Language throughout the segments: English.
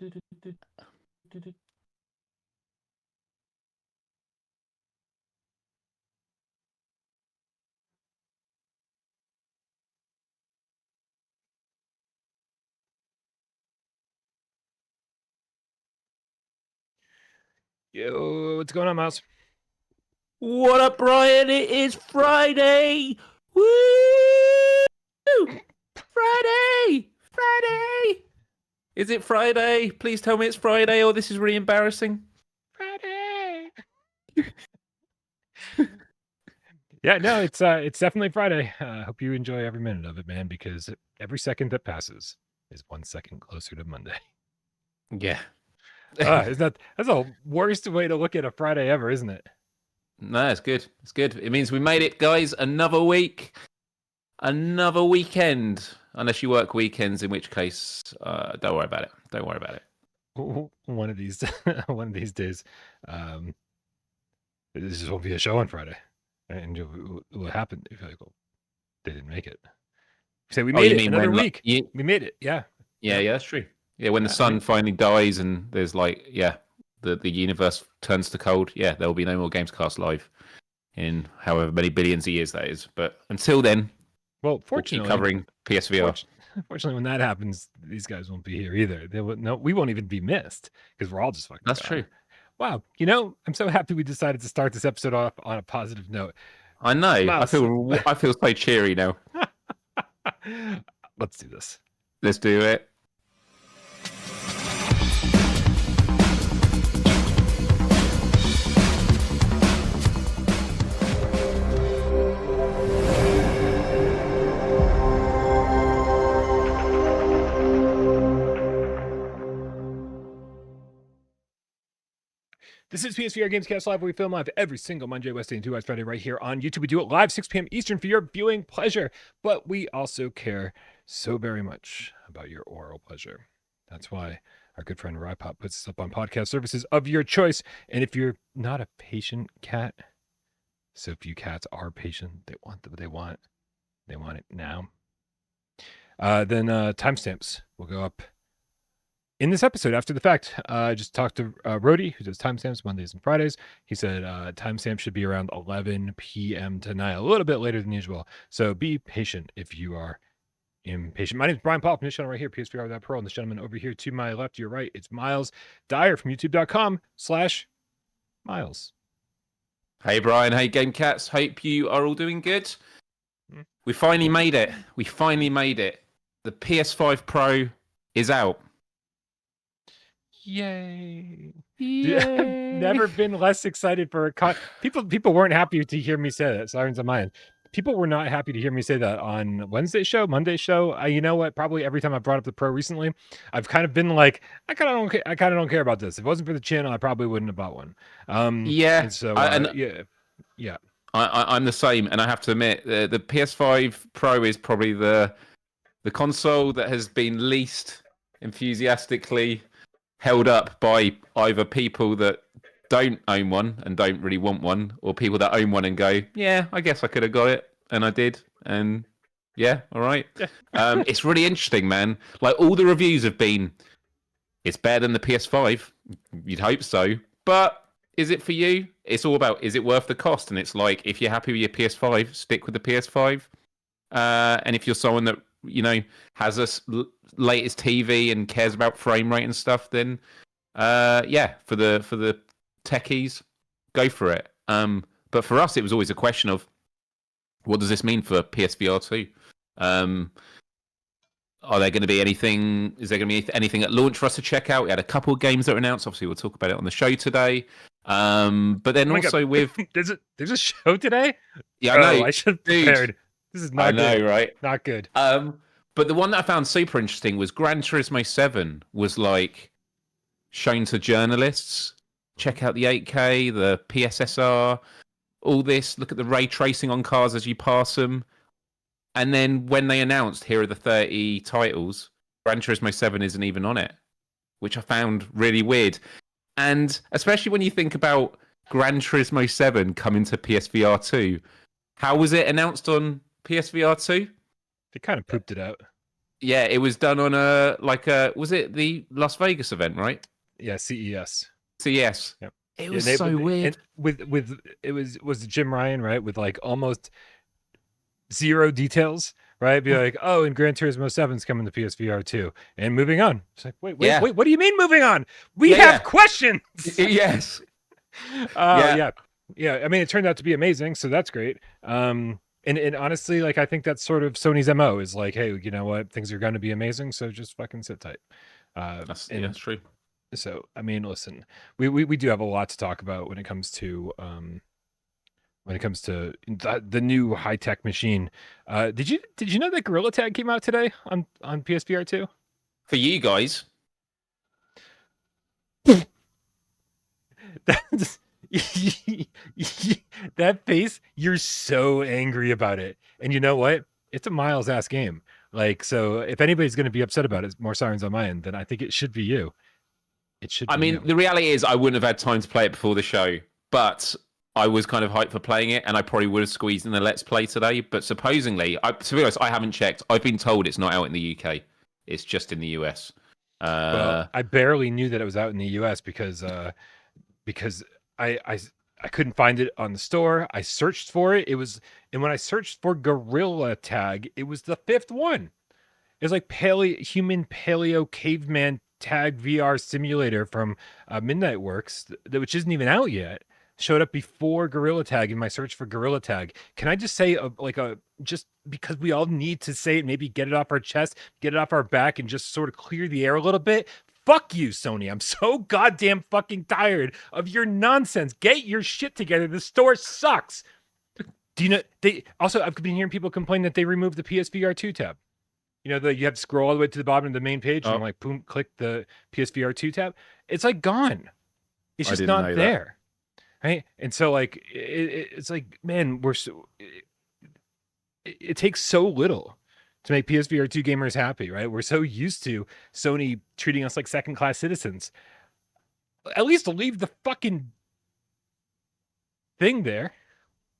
Yo, what's going on, Myles? What up, Brian? It is Friday. Woo! Friday! Friday! Is it Friday? Please tell me it's Friday, or this is really embarrassing. Friday. Yeah, no, it's definitely Friday. I hope you enjoy every minute of it, man, because every second that passes is 1 second closer to Monday. Yeah. That's the worst way to look at a Friday ever, isn't it? No, it's good. It's good. It means we made it, guys. Another week. Another weekend. Unless you work weekends, in which case, don't worry about it. Don't worry about it. One of these days, this won't be a show on Friday. And what happened if they didn't make it? So we made it another week. We made it. Yeah. Yeah, that's true. Yeah, when the sun finally dies and there's the universe turns to cold, there will be no more Gamescast live in however many billions of years that is. But until then, well, fortunately, we'll keep covering PSVR. Fortunately, when that happens, these guys won't be here either. We won't even be missed because we're all just fucking. That's true. Wow, I'm so happy we decided to start this episode off on a positive note. I know. Mouse. I feel so cheery now. Let's do this. Let's do it. This is PSVR Gamescast Live, where we film live every single Monday, Wednesday, and 2 hours Friday right here on YouTube. We do it live 6 p.m. Eastern for your viewing pleasure, but we also care so very much about your oral pleasure. That's why our good friend Rypop puts us up on podcast services of your choice. And if you're not a patient cat, so if you cats are patient, they want what they want it now, then timestamps will go up in this episode after the fact. I just talked to Rody, who does timestamps Mondays and Fridays. He said timestamps should be around 11 p.m. tonight, a little bit later than usual. So be patient if you are impatient. My name is Brian Paul from this channel right here, PSVR with Parole. And this gentleman over here to my left, to your right, it's Myles Dyer from youtube.com/Myles. Hey, Brian. Hey, Gamecats. Hope you are all doing good. We finally made it. The PS5 Pro is out. Yay. I've never been less excited for a people weren't happy to hear me say that. Sirens on my end. People were not happy to hear me say that on Wednesday's show, Monday's show. You know what? Probably every time I brought up the Pro recently, I've kind of been like, I kind of don't care about this. If it wasn't for the channel, I probably wouldn't have bought one. Yeah. And so yeah. I'm the same, and I have to admit, the PS5 Pro is probably the console that has been least enthusiastically held up by either people that don't own one and don't really want one, or people that own one and go, yeah, I guess I could have got it, and I did, and yeah, all right. It's really interesting, man. Like, all the reviews have been, it's better than the PS5. You'd hope so, but is it for you? It's all about, is it worth the cost? And it's like, if you're happy with your PS5, stick with the PS5. And if you're someone that, has a latest TV and cares about frame rate and stuff, then for the techies, go for it. But for us, it was always a question of, what does this mean for PSVR2? Are there going to be anything? Is there going to be anything at launch for us to check out? We had a couple of games that were announced. Obviously, we'll talk about it on the show today. But then also with there's a show today. Yeah, I know. I should have prepared. This is not good. I know, right? Not good. But the one that I found super interesting was Gran Turismo 7 was like shown to journalists. Check out the 8K, the PSSR, all this. Look at the ray tracing on cars as you pass them. And then when they announced, here are the 30 titles, Gran Turismo 7 isn't even on it, which I found really weird. And especially when you think about Gran Turismo 7 coming to PSVR 2, how was it announced on PSVR 2? They kind of pooped it out. Yeah, it was done on was it the Las Vegas event, right? Yeah, CES. CES. Yep. It Yeah, was so weird. And with it was Jim Ryan, right? With like almost zero details, right? Be like, oh, and Gran Turismo 7's coming to PSVR 2. And moving on. It's like, wait, Yeah. what do you mean moving on? We Yeah, have questions. Yes. Yeah. I mean, it turned out to be amazing, so that's great. And honestly, like I think that's sort of Sony's MO is like, hey, you know what? Things are going to be amazing, so just fucking sit tight. That's And true. so, I mean, listen, we do have a lot to talk about when it comes to the new high tech machine. Did you know that Gorilla Tag came out today on PSVR 2? For you guys, That's, that face, you're so angry about it. And you know what? It's a Myles ass game. Like, so if anybody's going to be upset about it, more sirens on my end, then I think it should be you. It should. I mean, the reality is, I wouldn't have had time to play it before the show, but I was kind of hyped for playing it, and I probably would have squeezed in the Let's Play today. But supposedly, to be honest, I haven't checked. I've been told it's not out in the UK; it's just in the US. Well, I barely knew that it was out in the US because I couldn't find it on the store. I searched for it. And when I searched for Gorilla Tag, it was the 5th one. It was like human paleo caveman tag VR simulator from Midnight Works, which isn't even out yet. Showed up before Gorilla Tag in my search for Gorilla Tag. Can I just say just because we all need to say it, maybe get it off our chest, get it off our back, and just sort of clear the air a little bit? Fuck you, Sony. I'm so goddamn fucking tired of your nonsense. Get your shit together. The store sucks. Do you know I've been hearing people complain that they removed the PSVR 2 tab. You know, you have to scroll all the way to the bottom of the main page and like boom, click the PSVR 2 tab. It's like gone. It's just not there. Right. And so like it's like, man, it takes so little to make PSVR 2 gamers happy, right? We're so used to Sony treating us like second-class citizens. At least leave the fucking thing there.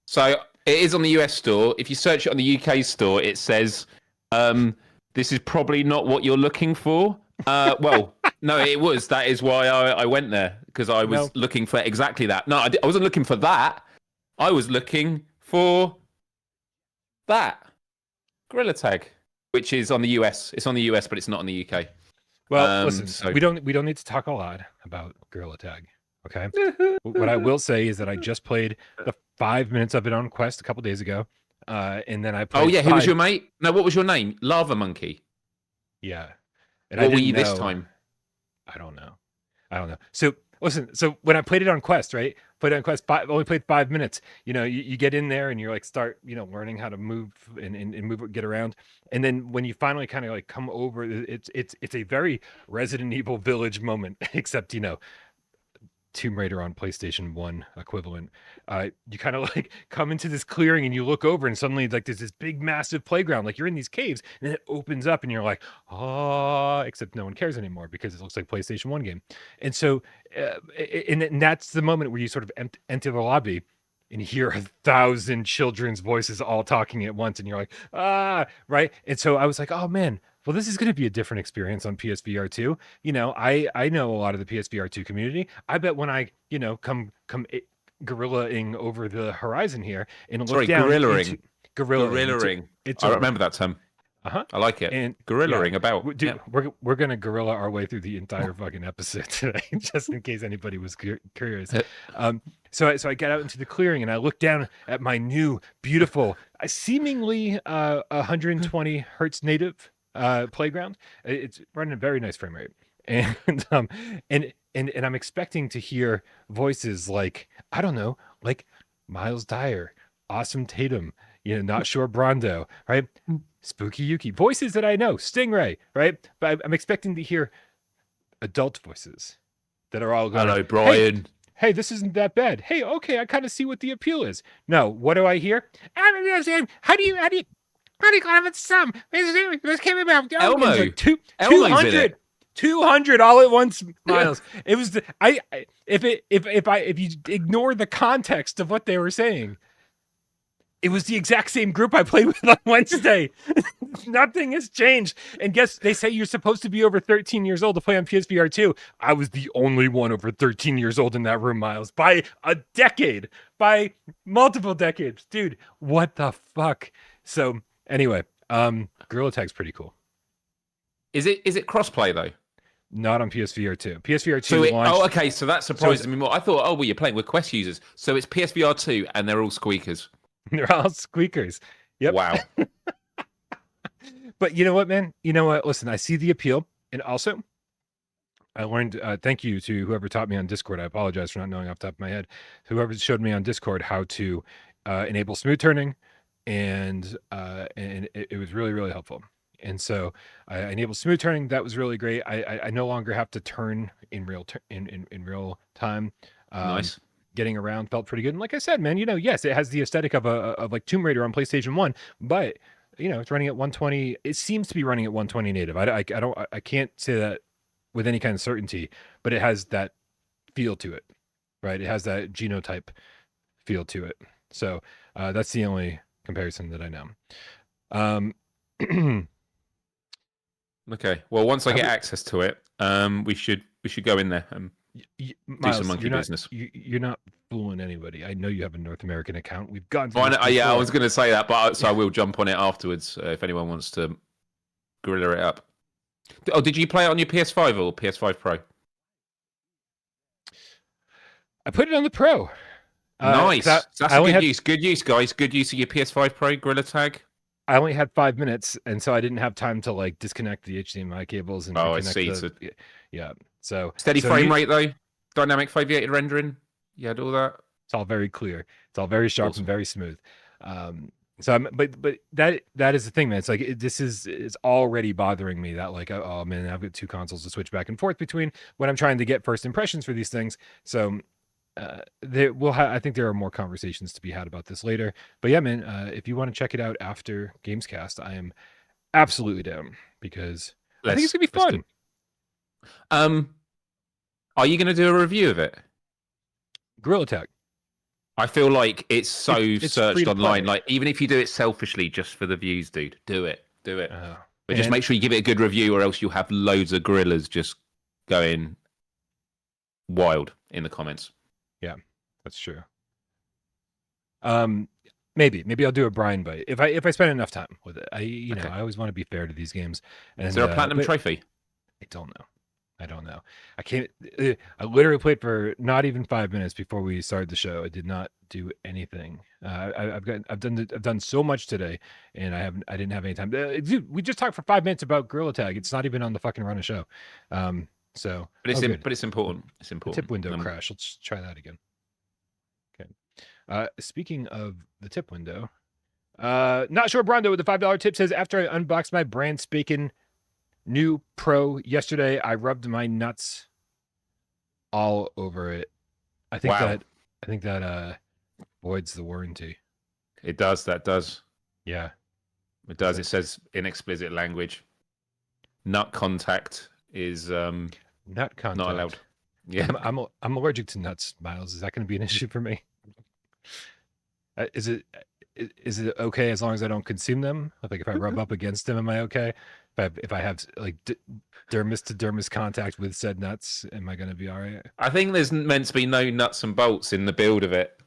So it is on the US store. If you search it on the UK store, it says, this is probably not what you're looking for. Well, no, it was. That is why I went there, because I was looking for exactly that. No, I wasn't looking for that. I was looking for that. Gorilla Tag, which is on the US. It's on the US, but it's not on the UK. Well, listen, we don't need to talk a lot about Gorilla Tag. Okay. What I will say is that I just played the 5 minutes of it on Quest a couple days ago, and then I played. Oh yeah, who was your mate? No, what was your name? Lava Monkey. Yeah. And what were you this time? I don't know. So listen, so when I played it on Quest, right? Played it on Quest, only played 5 minutes. You know, you get in there and you're like start, learning how to move and move, get around. And then when you finally kind of like come over, it's a very Resident Evil Village moment, except Tomb Raider on PlayStation 1 equivalent. You kind of like come into this clearing and you look over and suddenly like there's this big massive playground, like you're in these caves, and then it opens up and you're like, oh, except no one cares anymore because it looks like PlayStation 1 game. And so and that's the moment where you sort of enter the lobby and hear 1,000 children's voices all talking at once, and you're like, right? And so I was like, oh man, well, this is going to be a different experience on PSVR 2. I know a lot of the PSVR 2 community. I bet when I, come gorilla-ing over the horizon here and look down. Gorilla-ing. I remember that term. Uh-huh. I like it. And gorilla-ing about. We're going to gorilla our way through the entire fucking episode today, just in case anybody was curious. So I get out into the clearing and I look down at my new, beautiful, seemingly 120 hertz native playground. It's running a very nice frame rate, and I'm expecting to hear voices like, I don't know, like Miles Dyer, Awesome Tatum, Not Sure Brondo, right? Spooky Yuki, voices that I know, Stingray, right? But I'm expecting to hear adult voices that are all going, hello, Brian. Hey, this isn't that bad. Hey, okay, I kind of see what the appeal is. No, what do I hear? How do you call it some? This came about. Elmo. Like 200. 200 all at once, Miles. It was if you ignore the context of what they were saying, It was the exact same group I played with on Wednesday. Nothing has changed. And guess they say you're supposed to be over 13 years old to play on PSVR2. I was the only one over 13 years old in that room, Myles, by a decade, by multiple decades. Dude, what the fuck? So anyway, Gorilla Tag's pretty cool. Is it crossplay though? Not on PSVR2. PSVR2 So launched. okay, so that surprises me more. I thought, well, you're playing with Quest users, so it's PSVR2 and they're all squeakers. They're all squeakers. Yep. Wow. But you know what, man? You know what? Listen, I see the appeal. And also, I learned, thank you to whoever taught me on Discord. I apologize for not knowing off the top of my head. Whoever showed me on Discord how to enable smooth turning. And it was really, really helpful. And so I enabled smooth turning. That was really great. I no longer have to turn in real time. Nice. Getting around felt pretty good. And like I said, man, yes, it has the aesthetic of like Tomb Raider on PlayStation 1, but it's running at 120. It seems to be running at 120 native. I can't say that with any kind of certainty, but it has that feel to it, right? It has that genotype feel to it. So that's the only comparison that I know. Okay. Well, once I get access to it, we should go in there and Myles, do some monkey business. You're not fooling anybody. I know you have a North American account. We've gone. I was going to say that, but so I will jump on it afterwards if anyone wants to gorilla it up. Oh, did you play it on your PS5 or PS5 Pro? I put it on the Pro. Nice. That's good use. Good use, guys. Good use of your PS5 Pro Gorilla Tag. I only had 5 minutes, and so I didn't have time to like disconnect the HDMI cables and I see. Yeah. So steady frame rate though. Dynamic foveated rendering. You had all that. It's all very clear. It's all very sharp and very smooth. But that is the thing, man. It's like it's already bothering me that like, oh man, I've got two consoles to switch back and forth between when I'm trying to get first impressions for these things. So I think there are more conversations to be had about this later. But yeah, man, if you want to check it out after Gamescast, I am absolutely down because I think it's gonna be fun. Are you going to do a review of it? Gorilla Tag. I feel like it's searched online. Like even if you do it selfishly just for the views, dude, do it. But just make sure you give it a good review, or else you'll have loads of gorillas just going wild in the comments. Yeah, that's true. Maybe I'll do a Brian bite if I spend enough time with it. I always want to be fair to these games. And, is there a platinum trophy? I don't know. I can't. I literally played for not even 5 minutes before we started the show. I did not do anything. I've done so much today, and I didn't have any time. Dude, we just talked for 5 minutes about Gorilla Tag. It's not even on the fucking run of show. But it's important. It's important. Tip window crash. Let's try that again. Okay. Speaking of the tip window, not sure Brondo with the $5 tip says, after I unboxed my brand spanking new Pro yesterday, I rubbed my nuts all over it. I think that voids the warranty. It does. That does. Yeah, it does. It says in explicit language, nut contact is not allowed. Yeah, I'm allergic to nuts, Myles. Is that going to be an issue for me? Is it okay as long as I don't consume them? Like if I rub up against them, am I okay? If I have like dermis to dermis contact with said nuts, am I going to be all right? I think there's meant to be no nuts and bolts in the build of it.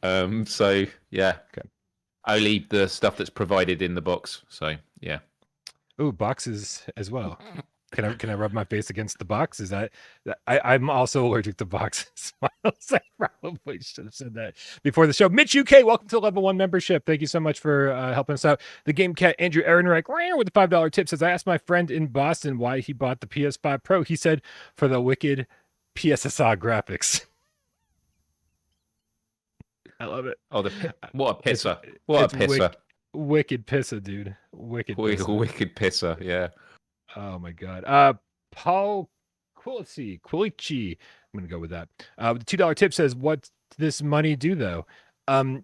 So yeah, okay. Only the stuff that's provided in the box. So yeah. Ooh, boxes as well. Can I rub my face against the box? Is that I'm also allergic to boxes. I probably should have said that before the show. Mitch UK, welcome to Level 1 membership. Thank you so much for helping us out. The Game Cat Andrew Ehrenreich with the $5 tip says, I asked my friend in Boston why he bought the PS5 Pro. He said for the wicked PSSR graphics. I love it. Oh, what a pisser! What a pisser! Wicked pisser, dude. Wicked pisser. Yeah. Oh my God. Paul Quilici. I'm gonna go with that. The $2 tip says, "What this money do though?"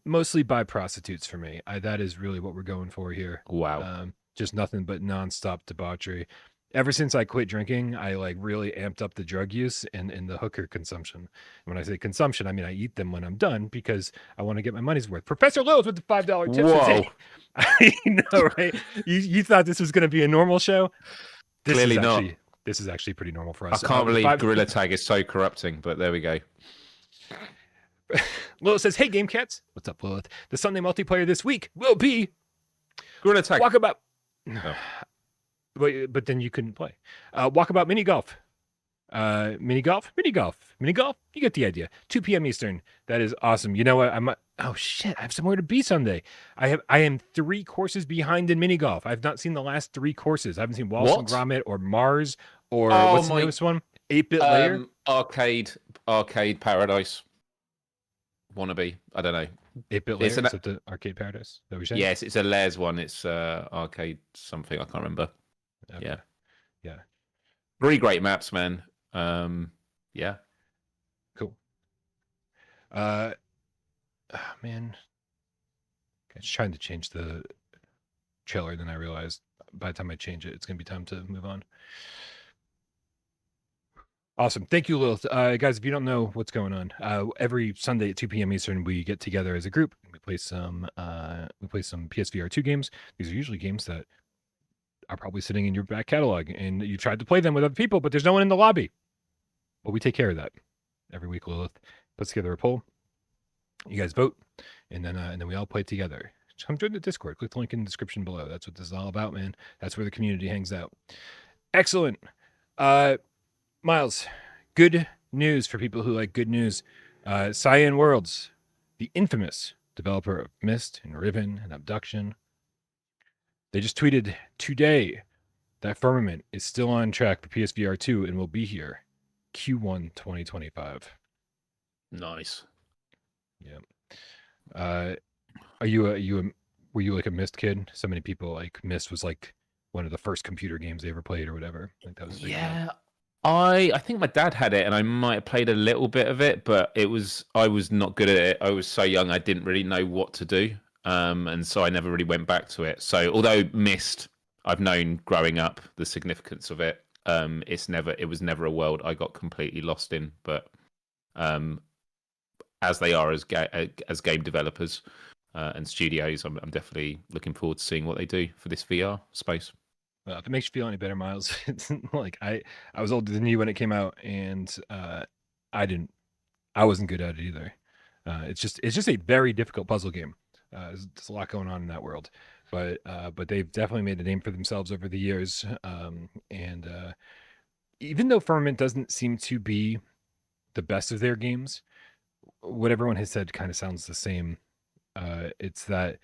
Mostly buy prostitutes for me. That is really what we're going for here. Wow. Just nothing but nonstop debauchery. Ever since I quit drinking, I like really amped up the drug use and the hooker consumption. And when I say consumption, I mean I eat them when I'm done because I want to get my money's worth. Professor Lills with the $5 tip says, Whoa. "Hey, I know, right? You thought this was going to be a normal show? Clearly not. This is actually pretty normal for I us. can't believe Gorilla Tag is so corrupting, but there we go. Lilith says, "Hey, Game Cats, what's up, Lilith? The Sunday multiplayer this week will be Gorilla Tag. Walkabout." Oh. But then you couldn't play. Walkabout mini golf. Mini golf. You get the idea. 2 p.m. Eastern. That is awesome. You know what? Oh shit! I have somewhere to be Sunday. I am 3 courses behind in mini golf. I've not seen the last 3 courses. I haven't seen Wallace and Gromit or Mars or what's the newest one? 8-bit layer. Arcade Paradise. Wannabe. I don't know. 8-bit layer. Is it the Arcade Paradise? Is that what you're saying? Yes, it's a Layers one. It's arcade something. I can't remember. Okay. Yeah. Really great maps, man. Yeah. Cool. Man, I was trying to change the trailer, then I realized by the time I change it, it's gonna be time to move on. Awesome. Thank you, Lilith. Guys, if you don't know what's going on, every Sunday at 2 p.m. Eastern, we get together as a group. We play some PSVR2 games. These are usually games that are probably sitting in your back catalog, and you tried to play them with other people, but there's no one in the lobby. Well, we take care of that every week. Lilith puts together a poll. You guys vote, and then we all play together. Just come join the Discord. Click the link in the description below. That's what this is all about, man. That's where the community hangs out. Excellent. Myles, good news for people who like good news. Cyan Worlds, the infamous developer of Myst and Riven and Abduction, they just tweeted today that Firmament is still on track for PSVR 2 and will be here Q1 2025. Nice. Yeah. Were you like a Myst kid? So many people like Myst was like one of the first computer games they ever played or whatever. Like that was I think my dad had it, and I might have played a little bit of it, but I was not good at it. I was so young, I didn't really know what to do, and so I never really went back to it. So although Myst, I've known growing up the significance of it. It was never a world I got completely lost in. But as they are as game developers and studios, I'm definitely looking forward to seeing what they do for this VR space. If it makes you feel any better, Myles, it's like I was older than you when it came out, and I wasn't good at it either. It's just a very difficult puzzle game. There's a lot going on in that world, but they've definitely made a name for themselves over the years. And even though Firmament doesn't seem to be the best of their games, what everyone has said kind of sounds the same. It's that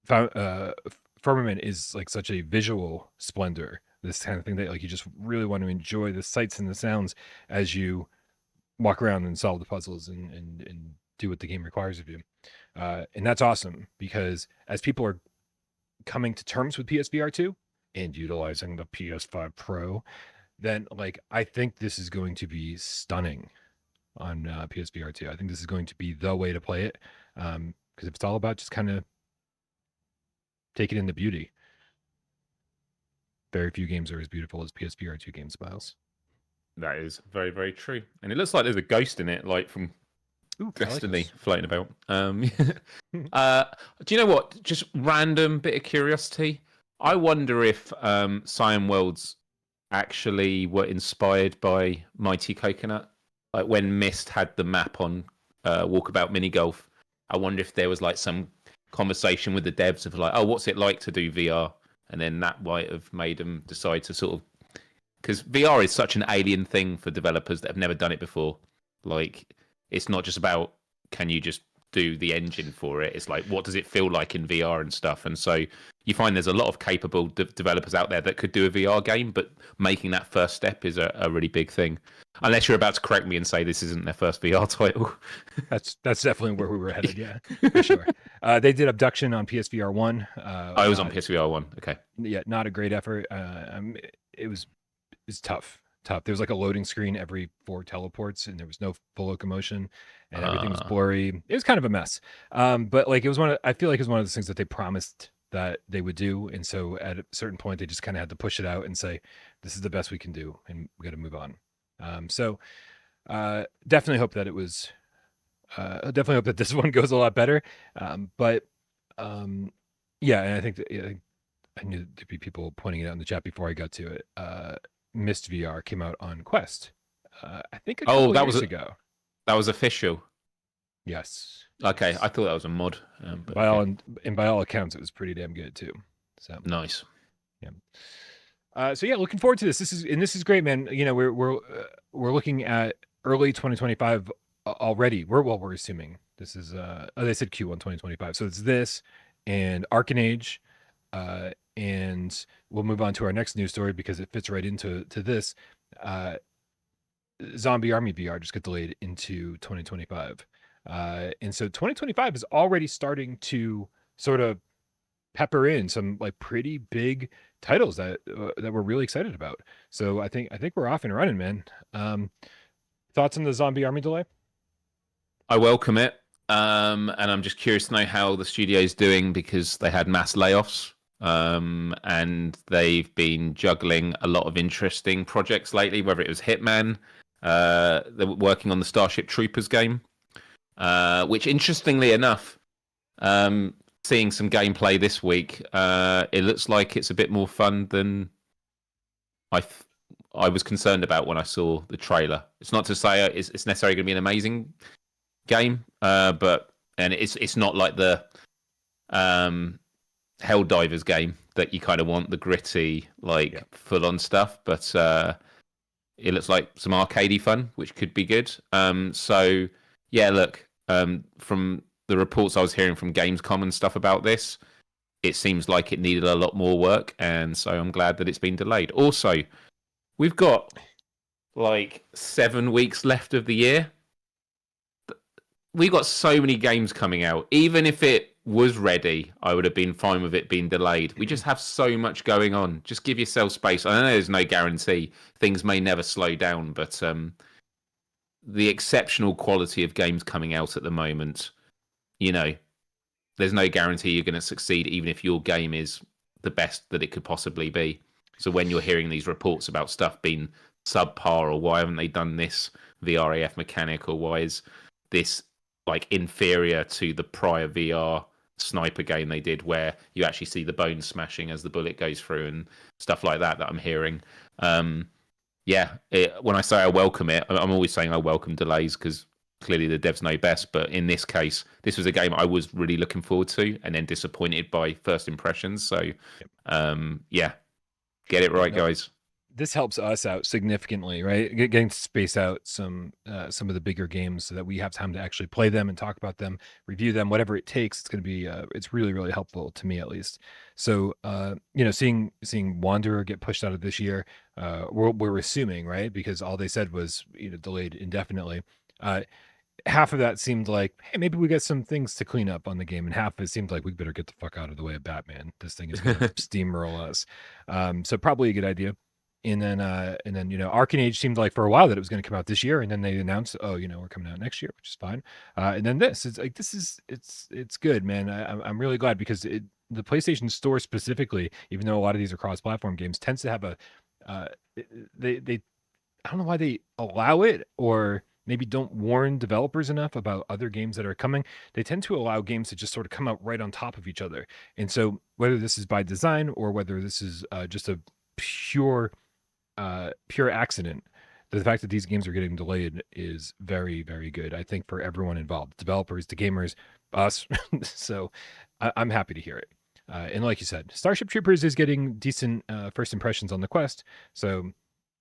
Firmament is like such a visual splendor, this kind of thing that like you just really want to enjoy the sights and the sounds as you walk around and solve the puzzles and do what the game requires of you. And that's awesome because as people are coming to terms with PSVR 2 and utilizing the PS5 Pro, then like I think this is going to be stunning on PSVR 2. I think this is going to be the way to play it because if it's all about just kind of taking in the beauty, very few games are as beautiful as PSVR 2 games, Myles. That is very, very true. And it looks like there's a ghost in it, like from Destiny floating about. Do you know what? Just random bit of curiosity. I wonder if Cyan Worlds actually were inspired by Mighty Coconut. Like when Myst had the map on Walkabout Mini Golf, I wonder if there was like some conversation with the devs of like, oh, what's it like to do VR? And then that might have made them decide to sort of, because VR is such an alien thing for developers that have never done it before. Like, it's not just about can you just do the engine for it. It's like, what does it feel like in VR and stuff? And so you find there's a lot of capable developers out there that could do a VR game, but making that first step is a really big thing. Unless you're about to correct me and say this isn't their first VR title. That's definitely where we were headed, yeah, for sure. They did Abduction on PSVR 1. I was on PSVR 1, okay. Yeah, not a great effort. It was tough. There was like a loading screen every 4 teleports, and there was no full locomotion, and everything was blurry. It was kind of a mess. But like I feel like it was one of those things that they promised that they would do, and so at a certain point they just kind of had to push it out and say, this is the best we can do, and we got to move on. So definitely hope that it was. Definitely hope that this one goes a lot better. But yeah, and I think that, I knew there'd be people pointing it out in the chat before I got to it. Mist VR came out on Quest. I think a couple years ago. That was official. Yes. Okay, yes. I thought that was a mod. But by all accounts, it was pretty damn good too. So nice. Yeah. So yeah, looking forward to this. This is great, man. You know, we're looking at early 2025 already. We're assuming this is they said Q1 2025. So it's this and Arcanage, and we'll move on to our next news story because it fits right into this. Zombie Army VR just got delayed into 2025. And so 2025 is already starting to sort of pepper in some like pretty big titles that we're really excited about. So I think we're off and running, man. Thoughts on the Zombie Army delay? I welcome it. And I'm just curious to know how the studio's doing because they had mass layoffs. And they've been juggling a lot of interesting projects lately, whether it was Hitman, they were working on the Starship Troopers game, which interestingly enough, seeing some gameplay this week, it looks like it's a bit more fun than I was concerned about when I saw the trailer. It's not to say it's necessarily going to be an amazing game, but it's not like the Helldivers game that you kind of want, the gritty, full-on stuff, but it looks like some arcadey fun, which could be good. So yeah, look, from the reports I was hearing from Gamescom and stuff about this, it seems like it needed a lot more work, and so I'm glad that it's been delayed. Also, we've got like 7 weeks left of the year. We've got so many games coming out. Even if it was ready, I would have been fine with it being delayed. We just have so much going on. Just give yourself space. I know there's no guarantee. Things may never slow down, but the exceptional quality of games coming out at the moment, you know, there's no guarantee you're going to succeed, even if your game is the best that it could possibly be. So when you're hearing these reports about stuff being subpar, or why haven't they done this VRAF mechanic, or why is this like inferior to the prior VR sniper game they did, where you actually see the bone smashing as the bullet goes through and stuff like that I'm hearing. When I say I welcome it, I'm always saying I welcome delays because clearly the devs know best. But in this case, this was a game I was really looking forward to and then disappointed by first impressions. So, get it right, guys. This helps us out significantly, right? Getting to space out some of the bigger games so that we have time to actually play them and talk about them, review them, whatever it takes. It's going to be it's really, really helpful to me at least. So seeing Wanderer get pushed out of this year, we're assuming, right? Because all they said was delayed indefinitely. Half of that seemed like, hey, maybe we got some things to clean up on the game, and half of it seemed like we better get the fuck out of the way of Batman. This thing is going to steamroll us. So probably a good idea. And then Arcanage seemed like for a while that it was going to come out this year, and then they announced, we're coming out next year, which is fine. And then it's good, man. I'm really glad because the PlayStation Store specifically, even though a lot of these are cross-platform games, tends to have they I don't know why they allow it, or maybe don't warn developers enough about other games that are coming. They tend to allow games to just sort of come out right on top of each other. And so whether this is by design or whether this is just a pure accident, the fact that these games are getting delayed is very, very good, I think, for everyone involved, developers, the gamers, us. So I'm happy to hear it. And like you said, Starship Troopers is getting decent first impressions on the Quest. So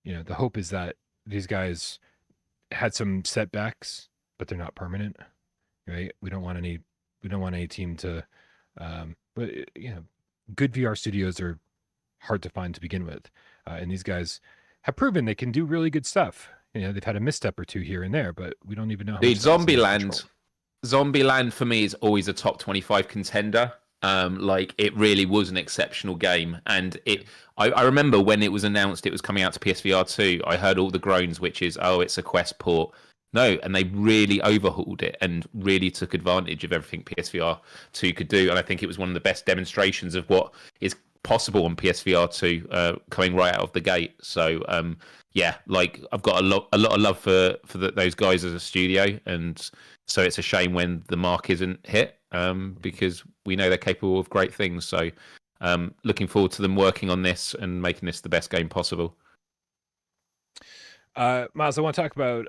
the hope is that these guys had some setbacks, but they're not permanent, right? We don't want any team to but good VR studios are hard to find to begin with, and these guys have proven they can do really good stuff. They've had a misstep or two here and there, but we don't even know how much Zombieland for me is always a top 25 contender. It really was an exceptional game, and I remember when it was announced it was coming out to PSVR2, I heard all the groans, which is, it's a Quest port. No, and they really overhauled it and really took advantage of everything PSVR 2 could do. And I think it was one of the best demonstrations of what is possible on PSVR 2 coming right out of the gate. So yeah, like I've got a lot of love for those guys as a studio, and so it's a shame when the mark isn't hit because we know they're capable of great things. So looking forward to them working on this and making this the best game possible. Myles, I want to talk about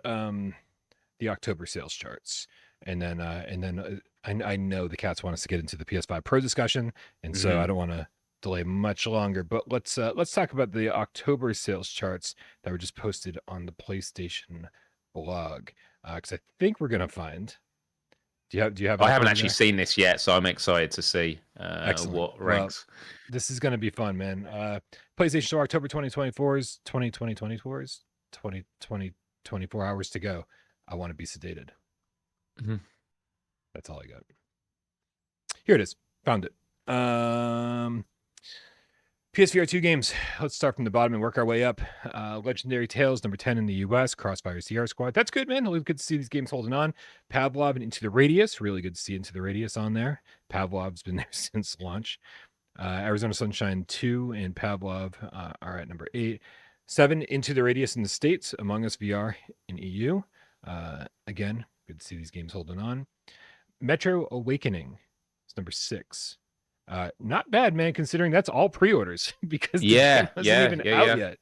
the October sales charts, and then I know the cats want us to get into the PS5 Pro discussion, and so I don't want to delay much longer. But let's talk about the October sales charts that were just posted on the PlayStation blog, because I think we're gonna find. Do you have? I haven't actually seen this yet, so I'm excited to see what ranks. Well, this is gonna be fun, man. PlayStation Store October 2024's 24 hours to go. I want to be sedated. That's all I got. Here it is. Found it. PSVR2 games. Let's start from the bottom and work our way up. Legendary Tales, number 10 in the US. Crossfire Sierra Squad. That's good, man. Always good to see these games holding on. Pavlov and Into the Radius. Really good to see Into the Radius on there. Pavlov's been there since launch. Arizona Sunshine 2 and Pavlov are at number 8. 7, Into the Radius in the States. Among Us VR in EU. Again, good to see these games holding on. Metro Awakening is number 6. Not bad, man, considering that's all pre-orders because the game wasn't even out yet.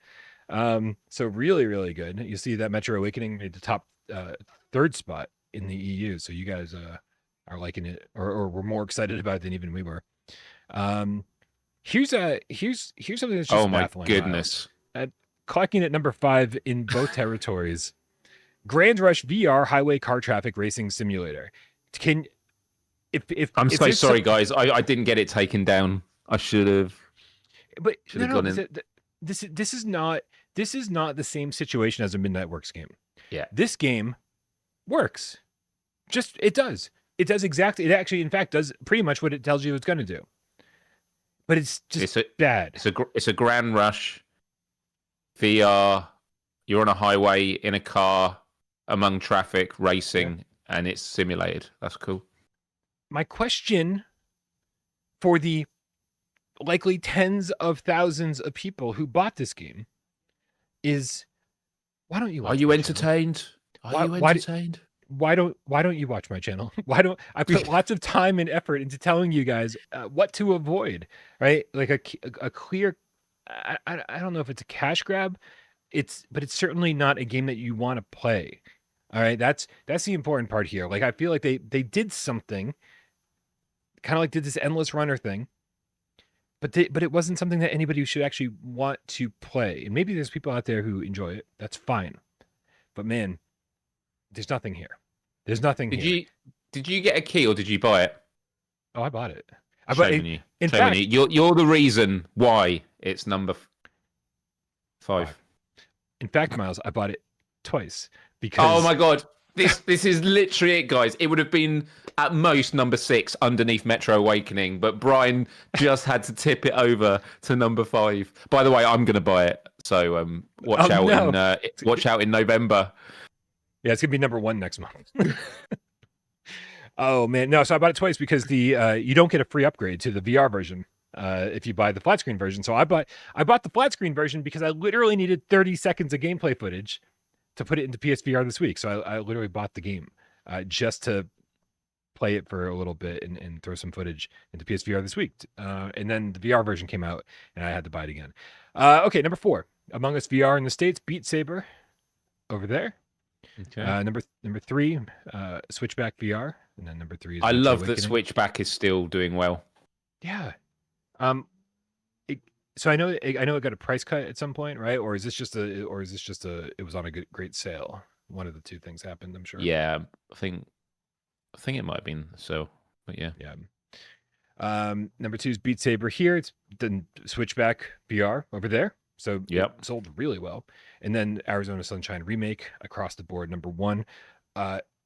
So really, really good. You see that Metro Awakening made the top 3rd spot in the EU. So you guys are liking it, or were more excited about it than even we were. Here's something that's just baffling. Goodness. Clocking at number 5 in both territories. Grand Rush VR Highway Car Traffic Racing Simulator. I'm so sorry, guys. I didn't get it taken down. I should have. But this is not the same situation as a Midnight Works game. Yeah, this game works. It does exactly. It actually, in fact, does pretty much what it tells you it's going to do. But it's just bad. It's a Grand Rush VR. You're on a highway in a car among traffic racing, and it's simulated. That's cool. My question for the likely tens of thousands of people who bought this game is, why don't you watch? Are you entertained? Are you entertained? Why don't you watch my channel? Why don't I put lots of time and effort into telling you guys what to avoid, right? Like a clear, I don't know if it's a cash grab, but it's certainly not a game that you want to play. All right, that's the important part here. Like I feel like they did something, kind of like did this endless runner thing, but it wasn't something that anybody should actually want to play. And maybe there's people out there who enjoy it. That's fine, but man, there's nothing here. There's nothing here. Did you get a key or did you buy it? Oh, I bought it. In fact, you're the reason why it's number 5. In fact, Myles, I bought it twice because. Oh my god, this is literally it, guys. It would have been at most number 6 underneath Metro Awakening, but Brian just had to tip it over to number 5. By the way, I'm going to buy it, so watch out in November. Yeah, it's gonna be number 1 next month. Oh man, no! So I bought it twice because you don't get a free upgrade to the VR version if you buy the flat screen version. So I bought the flat screen version because I literally needed 30 seconds of gameplay footage to put it into PSVR this week. So I literally bought the game just to play it for a little bit and throw some footage into PSVR this week. And then the VR version came out and I had to buy it again. Okay, number 4, Among Us VR in the States, Beat Saber over there. Okay. Number 3, Switchback VR, and then number 3 is. I love that Switchback is still doing well. Yeah. So I know it got a price cut at some point, right? Or is this just it was on a great sale? One of the two things happened, I'm sure. Yeah, I think it might have been so, but yeah. Yeah. Number 2 is Beat Saber here. It's the Switchback VR over there. So it sold really well. And then Arizona Sunshine Remake across the board, number 1,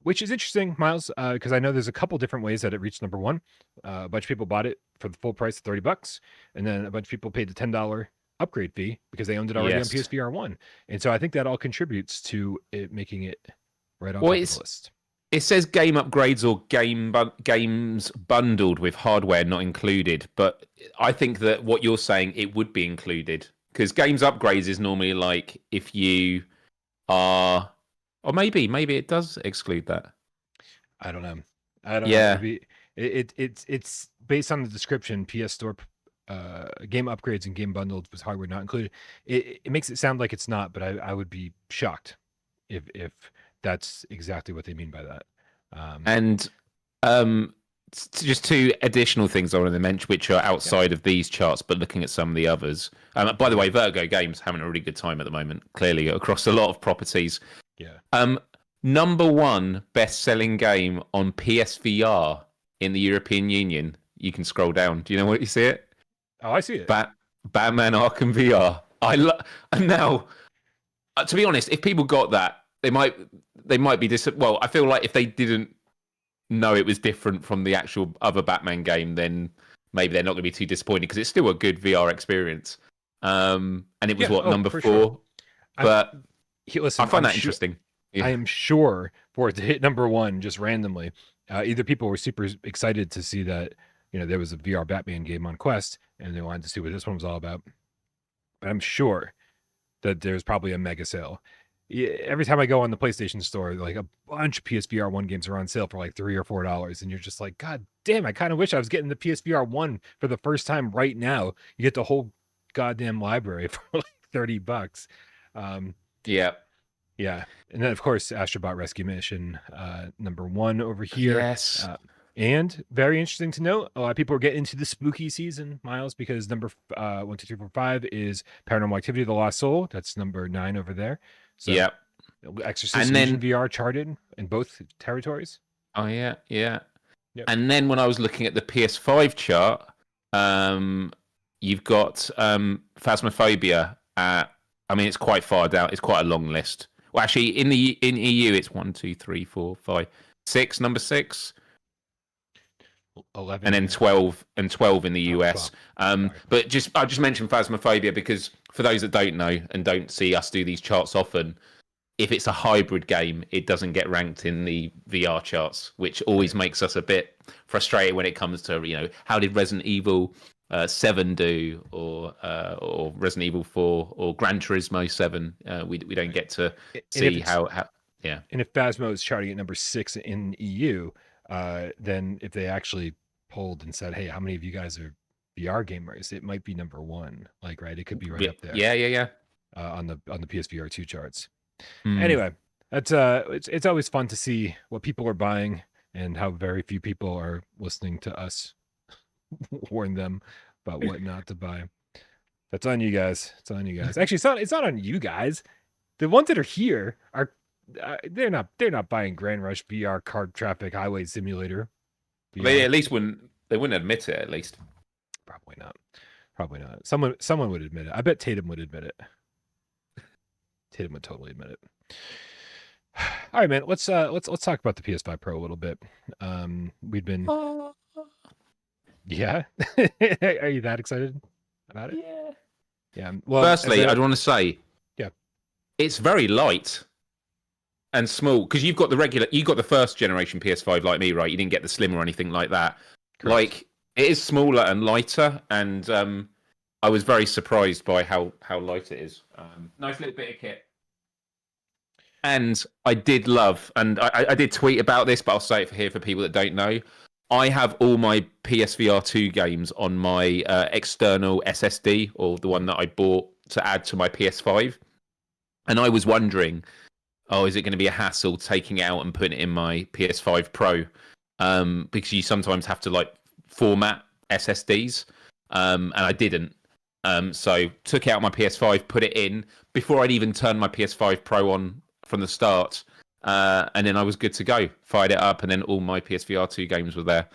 which is interesting, Myles, because I know there's a couple different ways that it reached number 1. A bunch of people bought it for the full price of $30, and then a bunch of people paid the $10 upgrade fee because they owned it already on PSVR 1. And so I think that all contributes to it making it right on Well, top of the list. it says game upgrades or games bundled with hardware not included, but I think that what you're saying, it would be included, because games upgrades is normally like if you are, or maybe it does exclude that. I don't know. I don't know. Yeah. Maybe it's based on the description. PS Store game upgrades and game bundled with hardware not included. It makes it sound like it's not, but I would be shocked if that's exactly what they mean by that. And just two additional things I want to mention, which are outside of these charts, but looking at some of the others. By the way, Vertigo Games having a really good time at the moment, clearly across a lot of properties. Yeah. Number one best-selling game on PSVR in the European Union. You can scroll down. Do you know what you see it? Oh, I see it. Batman Arkham VR. And now, to be honest, if people got that, they might be well, I feel like if they didn't know it was different from the actual other Batman game, then maybe they're not going to be too disappointed, because it's still a good VR experience. And it was number 4. Sure. But listen, I find that interesting. Yeah. I am sure for it to hit number 1 just randomly, either people were super excited to see that there was a VR Batman game on Quest and they wanted to see what this one was all about. But I'm sure that there's probably a mega sale. Every time I go on the PlayStation Store, like a bunch of PSVR 1 games are on sale for like $3 or $4, and you're just like, God damn! I kind of wish I was getting the PSVR 1 for the first time right now. You get the whole goddamn library for like $30. Yeah, and then of course Astrobot Rescue Mission, number 1 over here. Yes. And very interesting to note, a lot of people are getting into the spooky season, Myles, because number 1, 2, 3, 4, 5 is Paranormal Activity: The Lost Soul. That's number 9 over there. So, yeah. Exorcist Vision VR charted in both territories. Oh yeah. Yep. And then when I was looking at the PS5 chart, you've got Phasmophobia. It's quite far down. It's quite a long list. Well, actually, in EU, it's 1, 2, 3, 4, 5, 6. Number 6. 11, and then 12 in the US. But I just mentioned Phasmophobia because for those that don't know and don't see us do these charts often, if it's a hybrid game, it doesn't get ranked in the VR charts, which always makes us a bit frustrated when it comes to, how did Resident Evil 7 do, or Resident Evil 4 or Gran Turismo 7? We don't get to see how. Yeah. And if Phasmo is charting at number 6 in EU, then if they actually polled and said, hey, how many of you guys are VR gamers, it might be number 1. Like, right, it could be right up there. Yeah. On the PSVR2 charts. Anyway, that's it's always fun to see what people are buying and how very few people are listening to us warn them about what not to buy. That's on you guys. It's on you guys. Actually, it's not on you guys. The ones that are here are they're not buying Grand Rush VR Card Traffic Highway Simulator. They at least wouldn't admit it, at least. Probably not. Someone would admit it. I bet Tatum would admit it. Tatum would totally admit it. All right, man. Let's talk about the PS5 Pro a little bit. We've been. Yeah. Are you that excited about it? Yeah. Well, firstly, I'd want to say, it's very light and small, because you got the first generation PS5 like me, right? You didn't get the Slim or anything like that. Correct. Like, it is smaller and lighter, and I was very surprised by how light it is. Nice little bit of kit. And I did love, and I did tweet about this, but I'll say it here for people that don't know. I have all my PSVR2 games on my external SSD, or the one that I bought to add to my PS5. And I was wondering, is it going to be a hassle taking it out and putting it in my PS5 Pro? Because you sometimes have to format SSDs, and I didn't. So took it out my PS5, put it in before I'd even turned my PS5 Pro on from the start, and then I was good to go. Fired it up, and then all my PSVR2 games were there.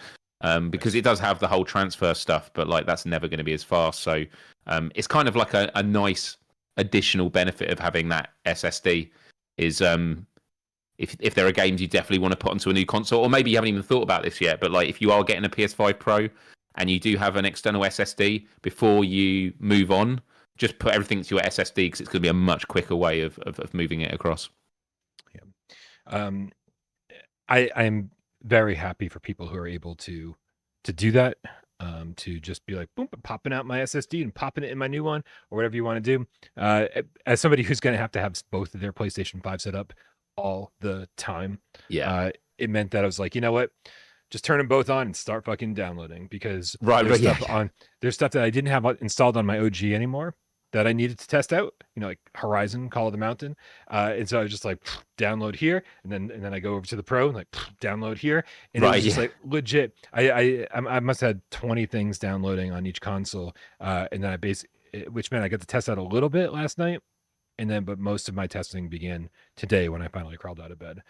Because it does have the whole transfer stuff, but that's never going to be as fast. So it's kind of like a nice additional benefit of having that SSD is if there are games you definitely want to put onto a new console, or maybe you haven't even thought about this yet, but if you are getting a PS5 Pro and you do have an external SSD, before you move on, just put everything to your SSD, because it's going to be a much quicker way of moving it across. Um, I'm very happy for people who are able to do that. To just be like, boom, popping out my SSD and popping it in my new one, or whatever you want to do. As somebody who's going to have both of their PlayStation 5 set up all the time, Yeah. it meant that I was like, you know what? Just turn them both on and start fucking downloading, because Right. there's Yeah. stuff on there's stuff that I didn't have installed on my OG anymore that I needed to test out. Like Horizon, Call of the Mountain, and so I was just like, download here, and then I go over to the Pro and like download here, and it was Right. just Yeah. like legit. I must have had 20 things downloading on each console, and then which meant I got to test out a little bit last night, but most of my testing began today when I finally crawled out of bed.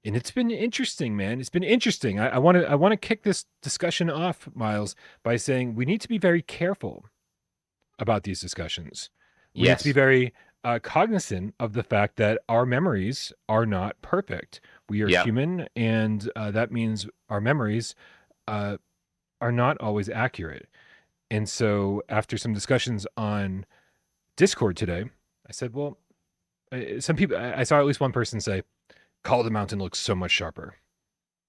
And it's been interesting, man. It's been interesting. I want to kick this discussion off, Myles, by saying we need to be very careful about these discussions. We need to be Yes. very cognizant of the fact that our memories are not perfect. We are Yeah. human, and that means our memories are not always accurate. And so, after some discussions on Discord today, I said, well, some people, I saw at least one person say, Call of the Mountain looks so much sharper.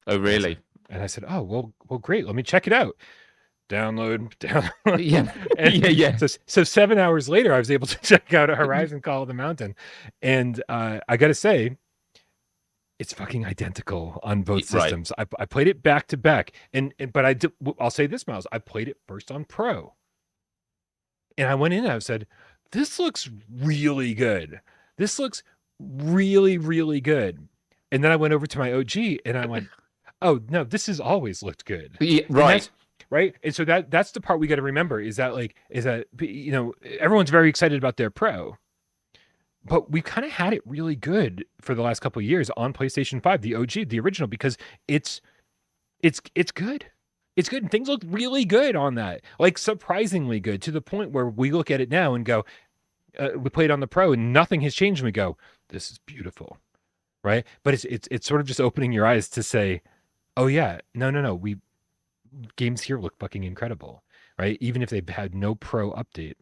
Oh, really? And I said, oh, well, great. Let me check it out. Download. Yeah. And Yeah. so 7 hours later, I was able to check out a Horizon Call of the Mountain. And I got to say, it's fucking identical on both Right. systems. I played it back to back. But I'll say this, Myles. I played it first on Pro. And I went in and I said, this looks really good. This looks really, really good. And then I went over to my OG and I went, oh no, this has always looked good. Yeah. And Right. right. And so that's the part we got to remember, is that everyone's very excited about their Pro, but we've kind of had it really good for the last couple of years on PlayStation 5, the OG, the original, because it's good. It's good. And things look really good on that, like surprisingly good, to the point where we look at it now and go, we play it on the Pro and nothing has changed. And we go, this is beautiful. Right. But it's sort of just opening your eyes to say, oh yeah, no. Games here look fucking incredible. Right. Even if they've had no Pro update,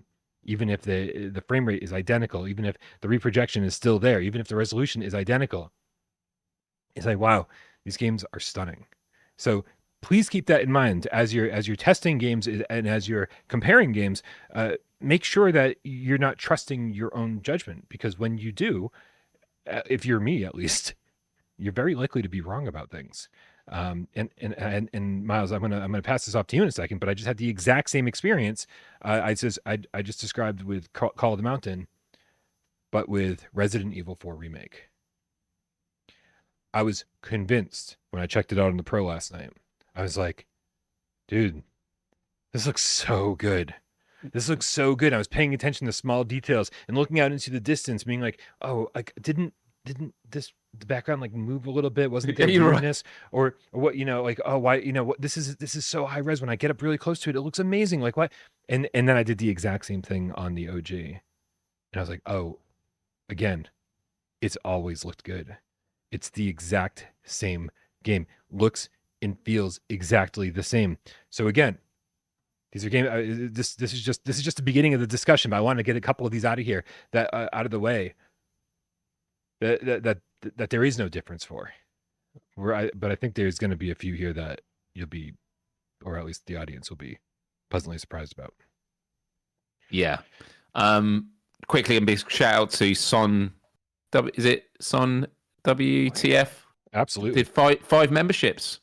even if the frame rate is identical, even if the reprojection is still there, even if the resolution is identical, it's like, wow, these games are stunning. So please keep that in mind as you're testing games and as you're comparing games. Make sure that you're not trusting your own judgment, because when you do, if you're me at least, you're very likely to be wrong about things. And Myles, I'm gonna pass this off to you in a second, but I just had the exact same experience. I just described with Call of the Mountain, but with Resident Evil 4 remake. I was convinced when I checked it out on the Pro last night. I was like, dude, this looks so good. This looks so good. I was paying attention to small details and looking out into the distance, being like, oh, like didn't the background like move a little bit? Wasn't there You're right. weirdness or what? Like, oh, why? What? This is so high res. When I get up really close to it, it looks amazing. Like what? And then I did the exact same thing on the OG, and I was like, oh, again, it's always looked good. It's the exact same game. Looks and feels exactly the same. So again, these are game. This is just the beginning of the discussion. But I want to get a couple of these out of here, out of the way. That there is no difference for. But I think there's going to be a few here that you'll be, or at least the audience will be, pleasantly surprised about. Yeah. Quickly, and big shout out to Son. Is it Son WTF? Absolutely. Did five memberships.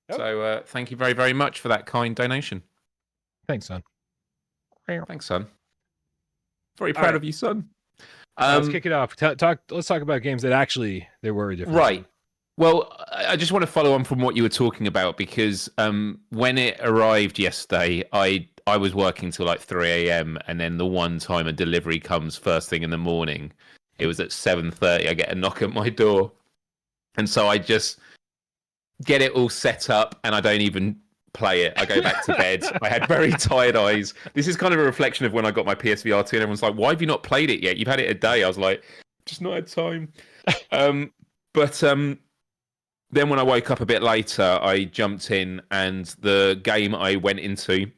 Yep. So thank you very, very much for that kind donation. Thanks, son. Thanks, son. Very proud of you, son. Let's kick it off. Let's talk about games that actually there were a difference. Right. Well, I just want to follow on from what you were talking about, because when it arrived yesterday, I was working till like 3 a.m. and then the one time a delivery comes first thing in the morning, it was at 7:30. I get a knock at my door, and so I just get it all set up, and I don't even play it. I go back to bed. I had very tired eyes. This is kind of a reflection of when I got my PSVR2, and everyone's like, "Why have you not played it yet? You've had it a day." I was like, "Just not had time." But then when I woke up a bit later, I jumped in, and the game I went into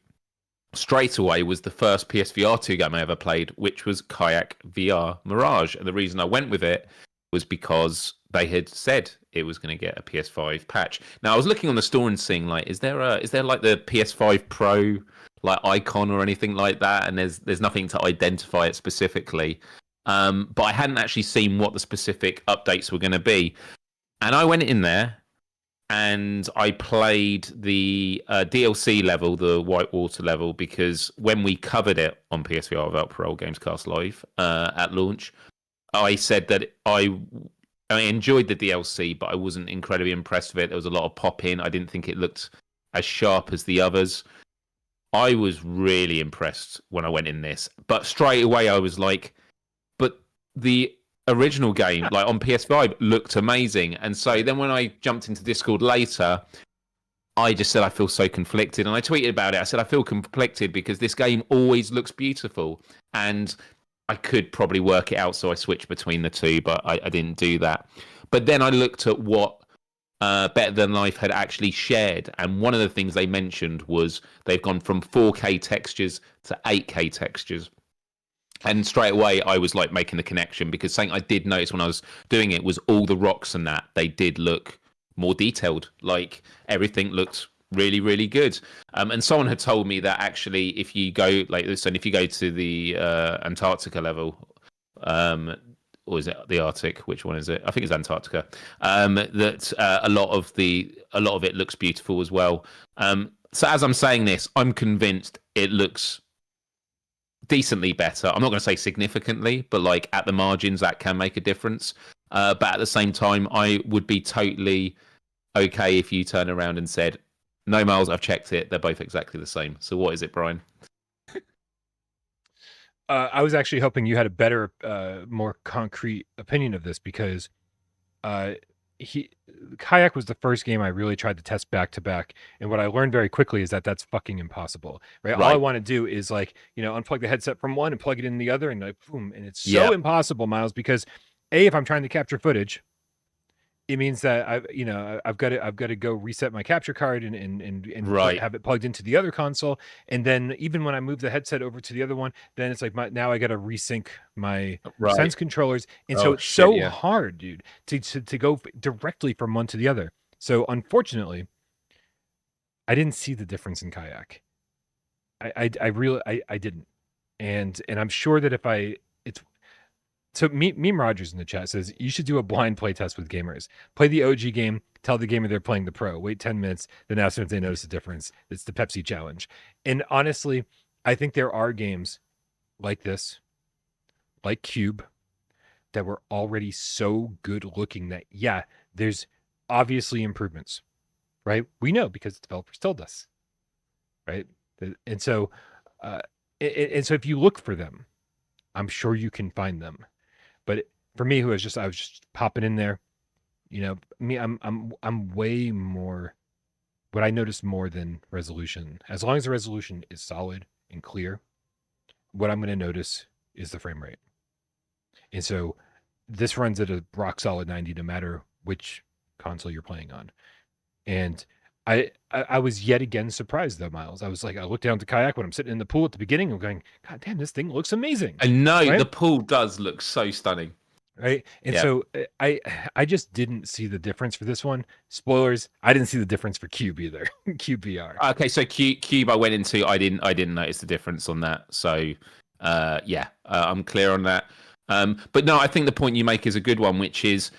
straight away was the first PSVR2 game I ever played, which was Kayak VR Mirage. And the reason I went with it was because they had said it was going to get a PS5 patch. Now I was looking on the store and seeing like, is there like the PS5 Pro like icon or anything like that? And there's nothing to identify it specifically. But I hadn't actually seen what the specific updates were going to be. And I went in there and I played the DLC level, the Whitewater level, because when we covered it on PSVR without Parole Gamescast Live at launch, I said that I enjoyed the DLC, but I wasn't incredibly impressed with it. There was a lot of pop in. I didn't think it looked as sharp as the others. I was really impressed when I went in this, but straight away I was like, but the original game, like on PS5, looked amazing. And so then when I jumped into Discord later, I just said I feel so conflicted. And I tweeted about it. I said I feel conflicted because this game always looks beautiful. And I could probably work it out, so I switched between the two, but I didn't do that. But then I looked at what Better Than Life had actually shared. And one of the things they mentioned was they've gone from 4K textures to 8K textures. And straight away, I was like making the connection because something I did notice when I was doing it was all the rocks and that they did look more detailed. Like everything looked really, really good. And someone had told me that actually, if you go like this, and if you go to the Antarctica level, or is it the Arctic? Which one is it? I think it's Antarctica. That a lot of it looks beautiful as well. So as I'm saying this, I'm convinced it looks decently better. I'm not going to say significantly, but like at the margins, that can make a difference. But at the same time, I would be totally okay if you turn around and said, "No, Myles, I've checked it. They're both exactly the same." So what is it, Brian? I was actually hoping you had a better, more concrete opinion of this because Kayak was the first game I really tried to test back to back, and what I learned very quickly is that that's fucking impossible. Right? All I want to do is like unplug the headset from one and plug it in the other, and like boom, and it's so impossible, Myles, because if I'm trying to capture footage, it means that I've got to go reset my capture card and have it plugged into the other console, and then even when I move the headset over to the other one, then it's like now I got to resync my sense controllers, and so it's hard, dude, to go directly from one to the other. So unfortunately, I didn't see the difference in Kayak. I really didn't, and I'm sure that if So Meme Rogers in the chat says, you should do a blind play test with gamers. Play the OG game, tell the gamer they're playing the Pro, wait 10 minutes, then ask them if they notice a difference. It's the Pepsi challenge. And honestly, I think there are games like this, like Cube, that were already so good looking that, there's obviously improvements, right? We know because the developers told us, right? And so if you look for them, I'm sure you can find them. But for me, I was just popping in there, I'm way more. What I notice more than resolution, as long as the resolution is solid and clear, what I'm going to notice is the frame rate. And so this runs at a rock solid 90, no matter which console you're playing on. And I was yet again surprised though, Myles. I was like, I looked down to Kayak when I'm sitting in the pool at the beginning. I'm going, God damn, this thing looks amazing. I know the pool does look so stunning, right? And so I just didn't see the difference for this one. Spoilers, I didn't see the difference for Cube either. Cube VR. Okay, so Cube I went into. I didn't notice the difference on that. So I'm clear on that. But no, I think the point you make is a good one, which is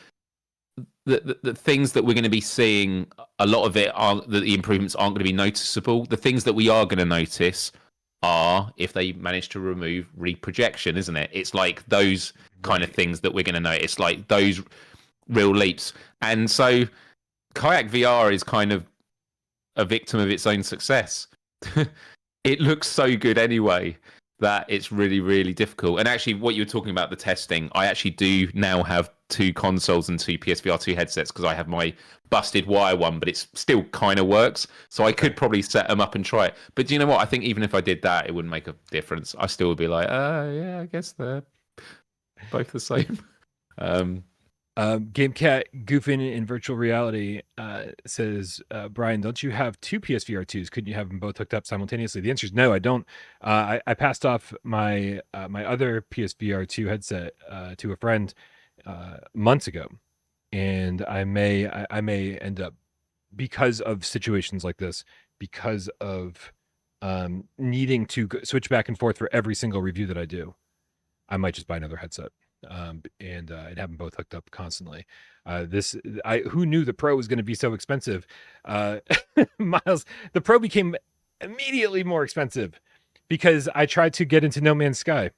the things that we're going to be seeing, a lot of it the improvements aren't going to be noticeable. The things that we are going to notice are if they manage to remove reprojection, isn't it? It's like those kind of things that we're going to notice, like those real leaps. And so Kayak VR is kind of a victim of its own success. It looks so good anyway that it's really, really difficult. And actually, what you were talking about, the testing, I actually do now have 2 consoles and 2 PSVR2 headsets because I have my busted wire one, but it still kind of works. So I could probably set them up and try it. But do you know what? I think even if I did that, it wouldn't make a difference. I still would be like, I guess they're both the same. GameCat goofing in virtual reality says, Brian, don't you have 2 PSVR2s? Couldn't you have them both hooked up simultaneously? The answer is no, I don't. I passed off my my other PSVR2 headset to a friend months ago, and I may end up, because of situations like this, because of needing to switch back and forth for every single review that I do, I might just buy another headset and have them both hooked up constantly. Who knew the Pro was going to be so expensive? Miles, the Pro became immediately more expensive because I tried to get into No Man's Sky,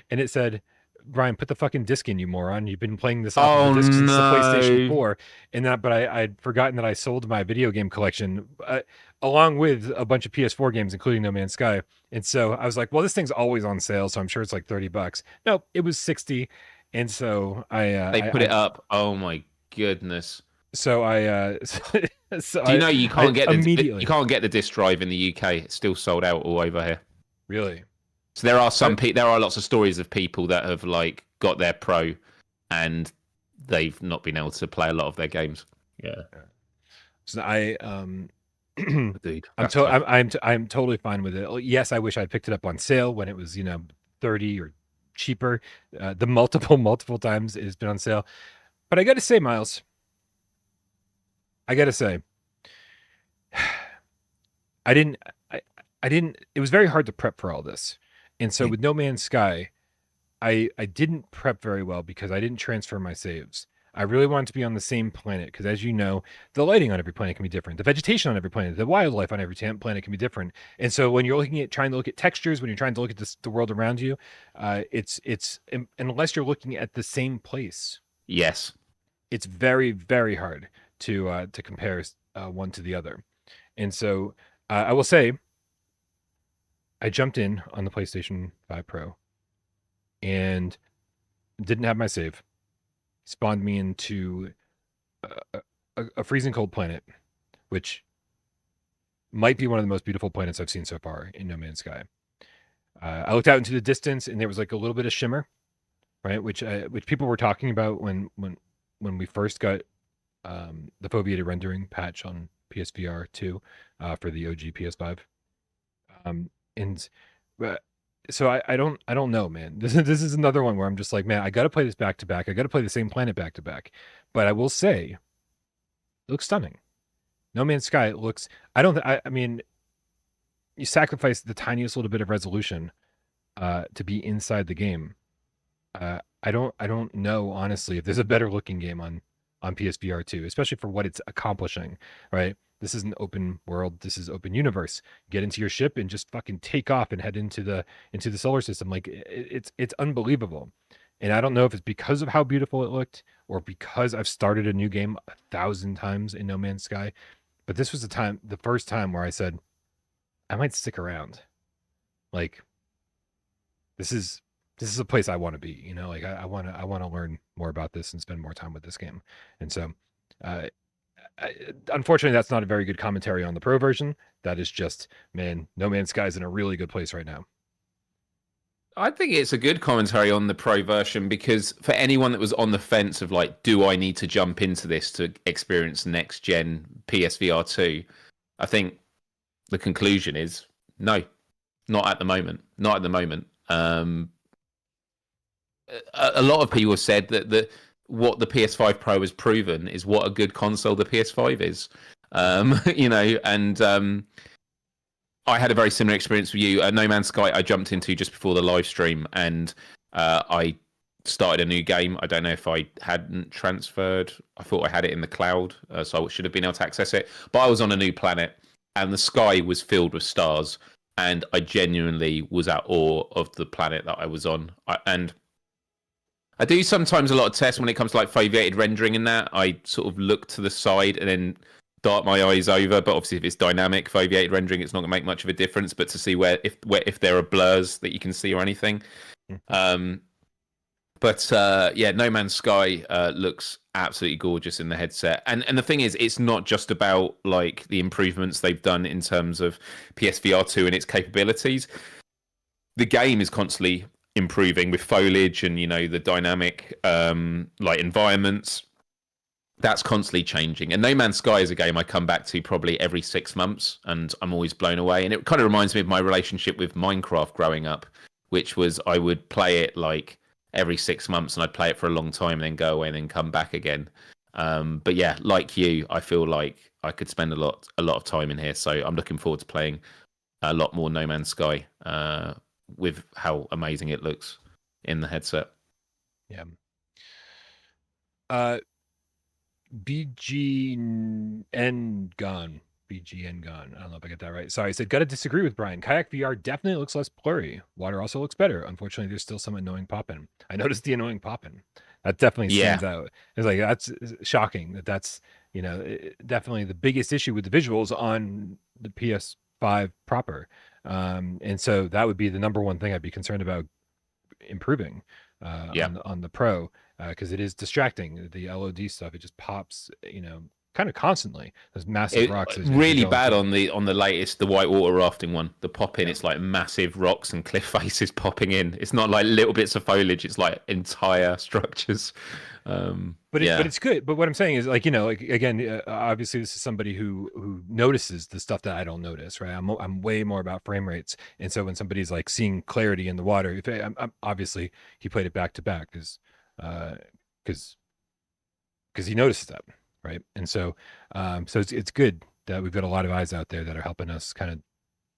and it said, Brian, put the fucking disc in, you moron. You've been playing this off of the disc since the PlayStation 4. And but I'd forgotten that I sold my video game collection along with a bunch of PS4 games, including No Man's Sky. And so I was like, well, this thing's always on sale, so I'm sure it's like $30. No, it was 60. And so they put it up. Oh my goodness. So so do you know you can't get you can't get the disc drive in the UK? It's still sold out all over here. Really? So there are lots of stories of people that have like got their Pro and they've not been able to play a lot of their games. Yeah. So Dude, I'm totally fine with it. Yes, I wish I'd picked it up on sale when it was, 30 or cheaper. The multiple times it's been on sale. But I got to say, Miles, it was very hard to prep for all this. And so with No Man's Sky, I didn't prep very well because I didn't transfer my saves. I really wanted to be on the same planet because, as you know, the lighting on every planet can be different. The vegetation on every planet, the wildlife on every planet can be different. And so when you're trying to look at textures, when you're trying to look at the world around you, it's unless you're looking at the same place. Yes. It's very, very hard to compare one to the other. And so I will say, I jumped in on the PlayStation 5 Pro and didn't have my save. Spawned me into a freezing cold planet, which might be one of the most beautiful planets I've seen so far in No Man's Sky. I looked out into the distance and there was like a little bit of shimmer, right? Which people were talking about when we first got the foveated rendering patch on PSVR2 for the OG PS5. So I don't know, man. This is another one where I'm just like, man, I got to play this back to back. I got to play the same planet back to back. But I will say, it looks stunning. No Man's Sky looks. I mean, you sacrifice the tiniest little bit of resolution to be inside the game. I don't know honestly if there's a better looking game on PSVR2, especially for what it's accomplishing. Right. This is an open world. This is open universe. Get into your ship and just fucking take off and head into the solar system. Like it's unbelievable. And I don't know if it's because of how beautiful it looked or because I've started a new game 1,000 times in No Man's Sky. But this was the first time where I said, I might stick around. Like this is a place I want to be, like I want to learn more about this and spend more time with this game. And so, unfortunately, that's not a very good commentary on the Pro version. That is just, man, No Man's Sky is in a really good place right now. I think it's a good commentary on the Pro version because for anyone that was on the fence of like, do I need to jump into this to experience next gen PSVR 2? I think the conclusion is no, not at the moment. Not at the moment. A lot of people have said that what the PS5 Pro has proven is what a good console the PS5 is. And I had a very similar experience with you. No Man's Sky I jumped into just before the live stream, and I started a new game. I don't know if I hadn't transferred. I thought I had it in the cloud, so I should have been able to access it. But I was on a new planet, and the sky was filled with stars, and I genuinely was at awe of the planet that I was on. And I do sometimes a lot of tests when it comes to like foveated rendering and that. I sort of look to the side and then dart my eyes over. But obviously, if it's dynamic foveated rendering, it's not going to make much of a difference. But to see if there are blurs that you can see or anything. No Man's Sky looks absolutely gorgeous in the headset. And the thing is, it's not just about like the improvements they've done in terms of PSVR 2 and its capabilities. The game is constantly improving with foliage and the dynamic like environments. That's constantly changing. And No Man's Sky is a game I come back to probably every 6 months, and I'm always blown away. And it kind of reminds me of my relationship with Minecraft growing up, which was I would play it like every 6 months, and I'd play it for a long time and then go away and then come back again. But yeah, like you, I feel like I could spend a lot of time in here. So I'm looking forward to playing a lot more No Man's Sky with how amazing it looks in the headset. Yeah. BGN gone. BGN gone. I don't know if I get that right. Sorry, I said, gotta disagree with Brian. Kayak VR definitely looks less blurry. Water also looks better. Unfortunately, there's still some annoying popping. I noticed the annoying popping. That definitely stands out. It's like, that's shocking that's, definitely the biggest issue with the visuals on the PS5 proper. And so that would be the number one thing I'd be concerned about improving on the Pro, because it is distracting. The LOD stuff, it just pops, kind of constantly. Those massive rocks. Really bad on the latest, the whitewater rafting one. The pop in, it's like massive rocks and cliff faces popping in. It's not like little bits of foliage. It's like entire structures. But it's good. But what I'm saying is, like, again, obviously this is somebody who notices the stuff that I don't notice, right? I'm way more about frame rates, and so when somebody's like seeing clarity in the water, if I'm obviously he played it back to back because he notices that, right? And so it's good that we've got a lot of eyes out there that are helping us kind of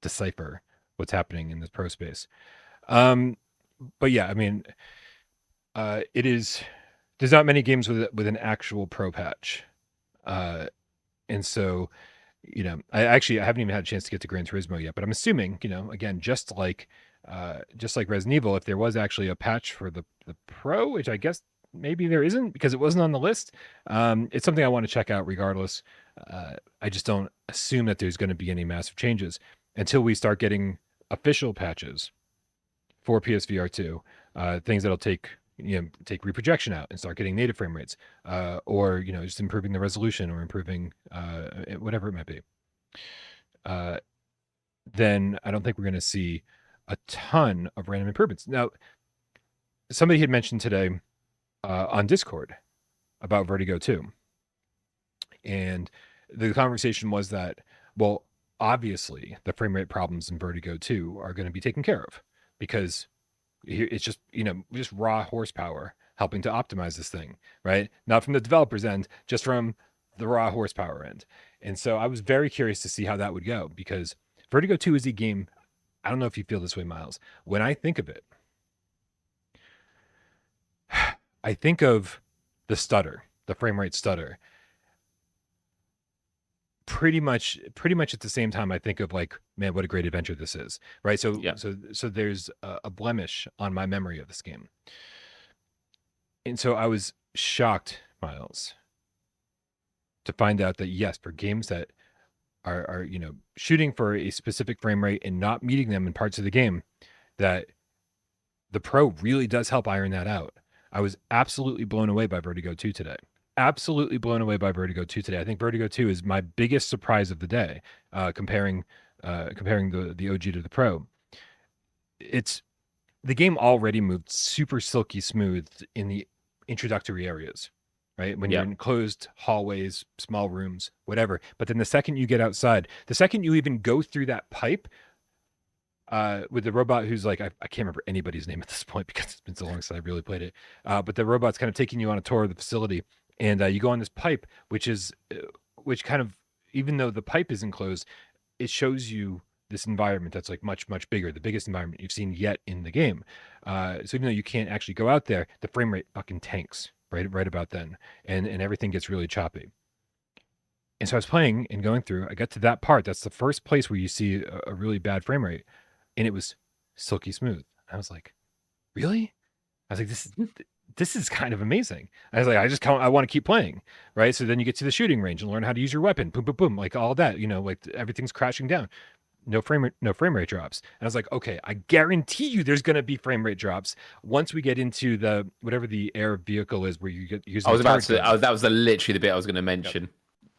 decipher what's happening in this pro space. But yeah, I mean, it is. There's not many games with an actual pro patch, and so I haven't even had a chance to get to Gran Turismo yet. But I'm assuming, again, just like Resident Evil, if there was actually a patch for the Pro, which I guess maybe there isn't because it wasn't on the list, it's something I want to check out regardless. I just don't assume that there's going to be any massive changes until we start getting official patches for PSVR2, things that'll take reprojection out and start getting native frame rates, or just improving the resolution or improving whatever it might be. Then I don't think we're going to see a ton of random improvements. Now, somebody had mentioned today on Discord about Vertigo 2, and the conversation was that, well, obviously the frame rate problems in Vertigo 2 are going to be taken care of because it's just just raw horsepower helping to optimize this thing, right? Not from the developer's end, just from the raw horsepower end. And so I was very curious to see how that would go, because Vertigo 2 is a game, I don't know if you feel this way, Myles. When I think of it, I think of the stutter, the frame rate stutter. Pretty much at the same time, I think of like, man, what a great adventure this is, right? So there's a blemish on my memory of this game, and so I was shocked, Myles, to find out that yes, for games that are shooting for a specific frame rate and not meeting them in parts of the game, that the Pro really does help iron that out. I was absolutely blown away by Vertigo 2 today. Absolutely blown away by Vertigo 2 today. I think Vertigo 2 is my biggest surprise of the day, comparing the OG to the Pro. The game already moved super silky smooth in the introductory areas, right? When you're in closed hallways, small rooms, whatever. But then the second you get outside, the second you even go through that pipe, with the robot who's like, I can't remember anybody's name at this point because it's been so long since I really played it. But the robot's kind of taking you on a tour of the facility. And you go on this pipe, which kind of, even though the pipe is enclosed, it shows you this environment that's like much, much bigger, the biggest environment you've seen yet in the game. So even though you can't actually go out there, the frame rate fucking tanks right about then, and everything gets really choppy. And so I was playing and going through, I got to that part. That's the first place where you see a really bad frame rate, and it was silky smooth. I was like, really? I was like, this is kind of amazing. I was like, I want to keep playing, right? So then you get to the shooting range and learn how to use your weapon, boom, boom, boom, like all that, like everything's crashing down, no frame rate drops. And I was like, okay, I guarantee you there's going to be frame rate drops once we get into the whatever the air vehicle is where you get using. That was literally the bit I was going to mention. Yep.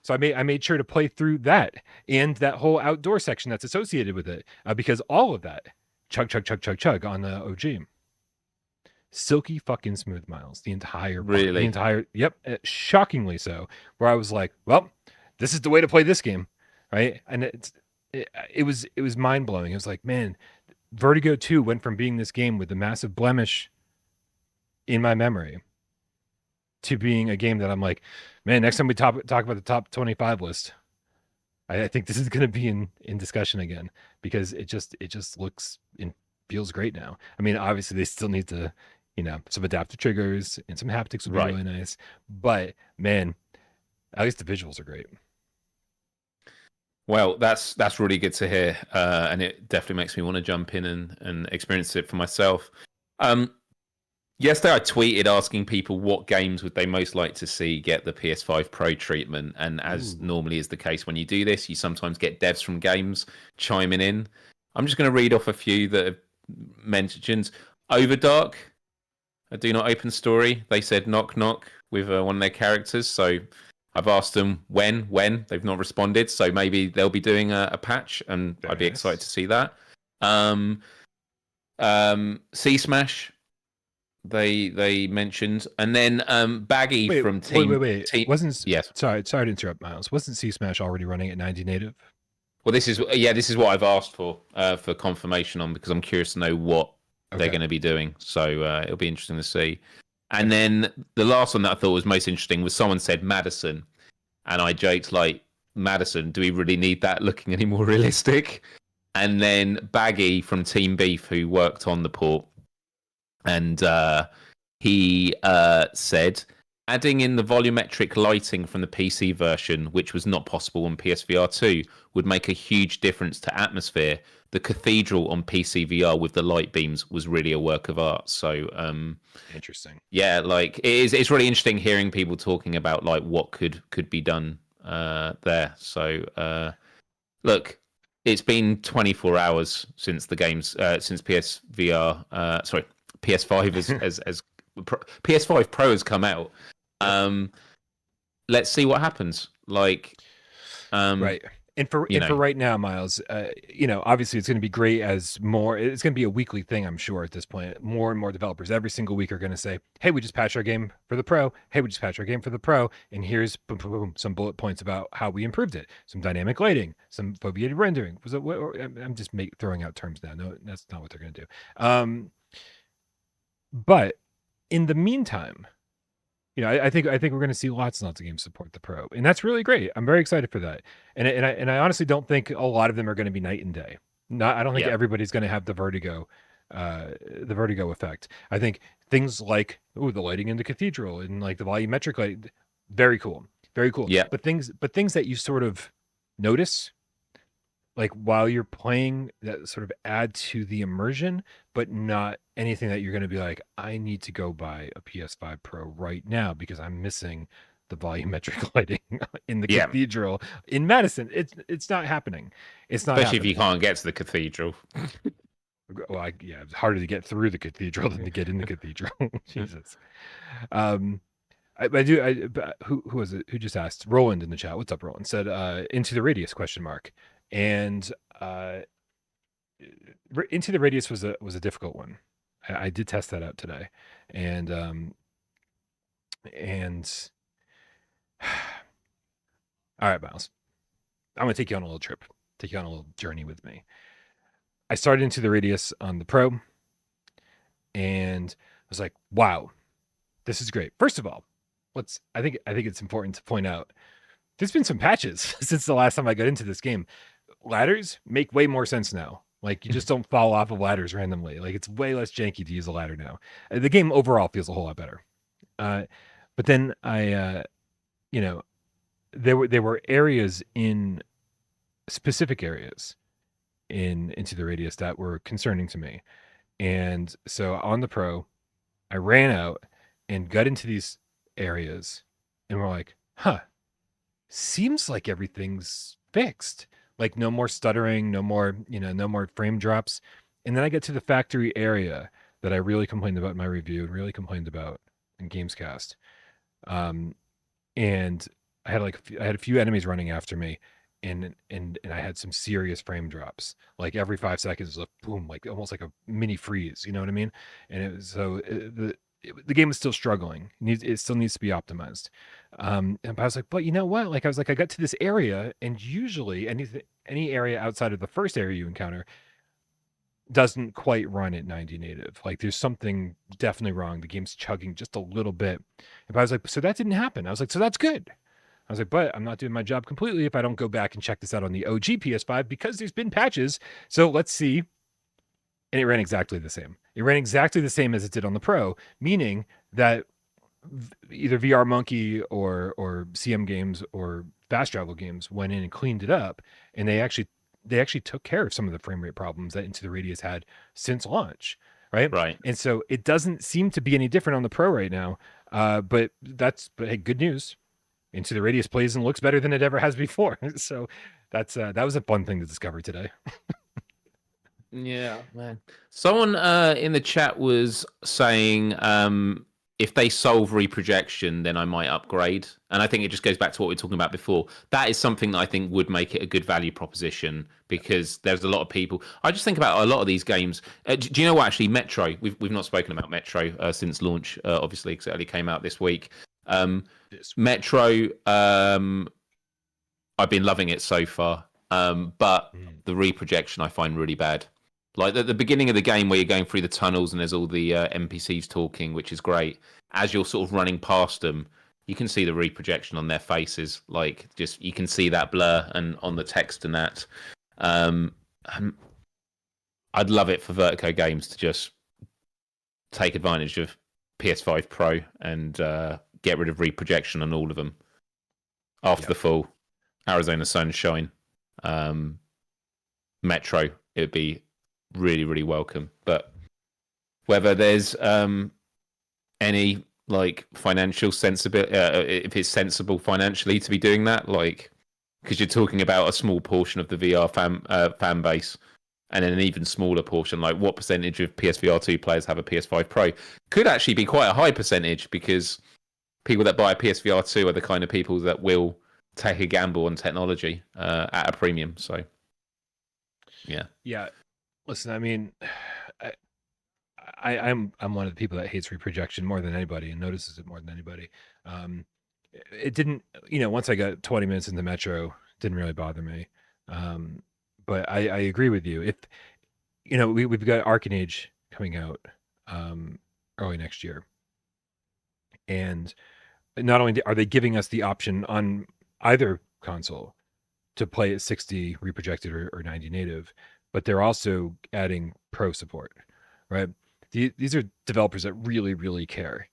So I made sure to play through that and that whole outdoor section that's associated with it, because all of that chug on the OG. Silky fucking smooth, Myles. Yep, shockingly so. Where I was like, well, this is the way to play this game, right? And it was mind blowing. It was like, man, Vertigo 2 went from being this game with a massive blemish in my memory to being a game that I'm like, man, next time we talk about the top 25 list, I think this is going to be in discussion again because it just looks and feels great now. I mean, obviously they still need to, some adaptive triggers and some haptics would be Right. really nice. But man, at least the visuals are great. Well, that's really good to hear, and it definitely makes me want to jump in and experience it for myself. Yesterday, I tweeted asking people what games would they most like to see get the PS5 Pro treatment, and as normally is the case when you do this, you sometimes get devs from games chiming in. I'm just going to read off a few that have mentioned Overdark, a do not open story. They said knock knock with one of their characters, so I've asked them when. They've not responded, so maybe they'll be doing a patch, and Very I'd be nice. excited to see that. Sea Smash, they mentioned, and then Baggy from Team. Wait. Wasn't yes? Sorry to interrupt, Miles. Wasn't C Smash already running at 90 native? Well, this is what I've asked for confirmation on, because I'm curious to know what they're going to be doing. So it'll be interesting to see. And then the last one that I thought was most interesting was someone said Madison, and I joked like, Madison, do we really need that looking any more realistic? And then Baggy from Team Beef, who worked on the port, and he said adding in the volumetric lighting from the PC version, which was not possible on PSVR2, would make a huge difference to atmosphere. The cathedral on PCVR with the light beams was really a work of art. So interesting. Yeah, like it's really interesting hearing people talking about like what could be done there. So look, it's been 24 hours since the games since PS5 as PS5 Pro has come out. Let's see what happens. Like, right. And for right now, Miles, obviously it's going to be great as more. It's going to be a weekly thing, I'm sure. At this point, more and more developers every single week are going to say, "Hey, we just patched our game for the Pro. Hey, we just patched our game for the Pro, and here's boom, boom, boom, some bullet points about how we improved it. Some dynamic lighting, some foveated rendering." Was it? I'm just throwing out terms now. No, that's not what they're going to do. But in the meantime, I think we're going to see lots and lots of games support the Pro, and that's really great. I'm very excited for that, and I honestly don't think a lot of them are going to be night and day. I don't think everybody's going to have the vertigo effect. I think things like the lighting in the cathedral and like the volumetric light, very cool. Yeah. But things that you sort of notice, like while you're playing, that sort of add to the immersion, but not anything that you're going to be like, I need to go buy a PS5 Pro right now because I'm missing the volumetric lighting in the cathedral in Madison. It's not happening. It's not, especially if you can't get to the cathedral. Well, it's harder to get through the cathedral than to get in the cathedral. Jesus. Who was it? Who just asked? Roland in the chat. What's up, Roland? Said, "Into the Radius?" ? And Into the Radius was a difficult one. I did test that out today, and all right, Miles, I'm gonna take you on a little trip, take you on a little journey with me. I started Into the Radius on the Pro, and I was like, wow, this is great. First of all, I think it's important to point out there's been some patches since the last time I got into this game. Ladders make way more sense now. Like, you just don't fall off of ladders randomly. Like, it's way less janky to use a ladder now. The game overall feels a whole lot better. But then there were areas specific areas Into the Radius that were concerning to me. And so on the Pro, I ran out and got into these areas and we're like, seems like everything's fixed. Like, no more stuttering, no more frame drops. And then I get to the factory area that I really complained about in my review and really complained about in Gamescast. And I had a few enemies running after me, and I had some serious frame drops. Like every 5 seconds, like boom, like almost like a mini freeze. You know what I mean? And it was the game is still struggling. It still needs to be optimized. And I was like, but you know what? Like, I got to this area, and usually any area outside of the first area you encounter, doesn't quite run at 90 native. Like there's something definitely wrong. The game's chugging just a little bit. If I was like, so that didn't happen. I was like, so that's good. I was like, but I'm not doing my job completely if I don't go back and check this out on the OG PS5 because there's been patches. So let's see. And it ran exactly the same. It ran exactly the same as it did on the Pro, meaning that either VR Monkey or CM Games or Fast Travel Games went in and cleaned it up, and they actually took care of some of the frame rate problems that Into the Radius had since launch, right? Right. And so it doesn't seem to be any different on the Pro right now. But hey, good news. Into the Radius plays and looks better than it ever has before. So that was a fun thing to discover today. Yeah, man. Someone in the chat was saying if they solve reprojection, then I might upgrade. And I think it just goes back to what we were talking about before. That is something that I think would make it a good value proposition because there's a lot of people. I just think about a lot of these games. Do you know what? Actually, Metro. We've not spoken about Metro since launch, obviously, because it only came out this week. Metro. I've been loving it so far, but the reprojection I find really bad. Like at the beginning of the game where you're going through the tunnels and there's all the NPCs talking, which is great. As you're sort of running past them, you can see the reprojection on their faces. Like just you can see that blur and on the text and that. I'd love it for Vertigo Games to just take advantage of PS5 Pro and get rid of reprojection on all of them after the full Arizona Sunshine, Metro. It would be really, really welcome. But whether there's any like financial sensibility, if it's sensible financially to be doing that, like because you're talking about a small portion of the VR fan base, and then an even smaller portion, like what percentage of PSVR2 players have a PS5 Pro, could actually be quite a high percentage because people that buy a PSVR2 are the kind of people that will take a gamble on technology at a premium. So, yeah. Listen, I mean, I'm one of the people that hates reprojection more than anybody and notices it more than anybody. It didn't, once I got 20 minutes into Metro, it didn't really bother me. But I agree with you. If we've got Arcanage coming out early next year, and not only are they giving us the option on either console to play at 60 reprojected or 90 native, but they're also adding pro support, right? These are developers that really, really care.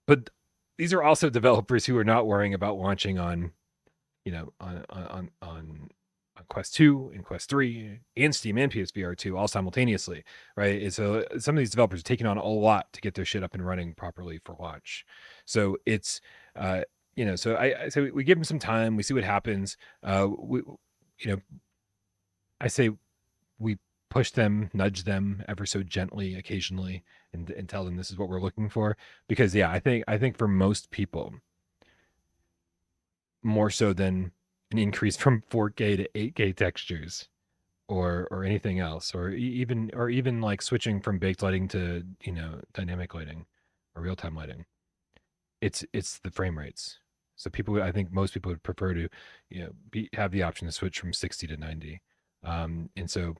But these are also developers who are not worrying about launching on Quest 2 and Quest 3 and Steam and PSVR 2 all simultaneously, right? And so some of these developers are taking on a lot to get their shit up and running properly for launch. So it's, so so we give them some time, we see what happens. I say we push them, nudge them ever so gently occasionally and tell them this is what we're looking for. Because I think for most people, more so than an increase from 4K to 8K textures or anything else, or even like switching from baked lighting to dynamic lighting or real-time lighting, it's the frame rates. So I think most people would prefer to have the option to switch from 60 to 90. And so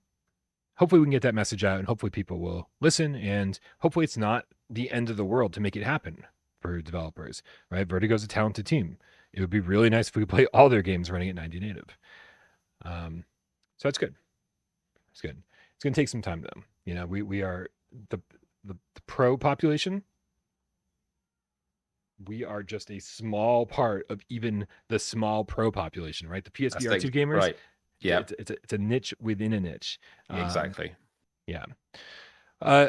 hopefully we can get that message out, and hopefully people will listen, and hopefully it's not the end of the world to make it happen for developers, right? Vertigo's a talented team. It would be really nice if we could play all their games running at 90 native. So that's good. It's good. It's going to take some time though. We are the pro population. We are just a small part of even the small pro population, right? The PSVR2 gamers, right? Yeah, it's a niche within a niche. Exactly. Yeah.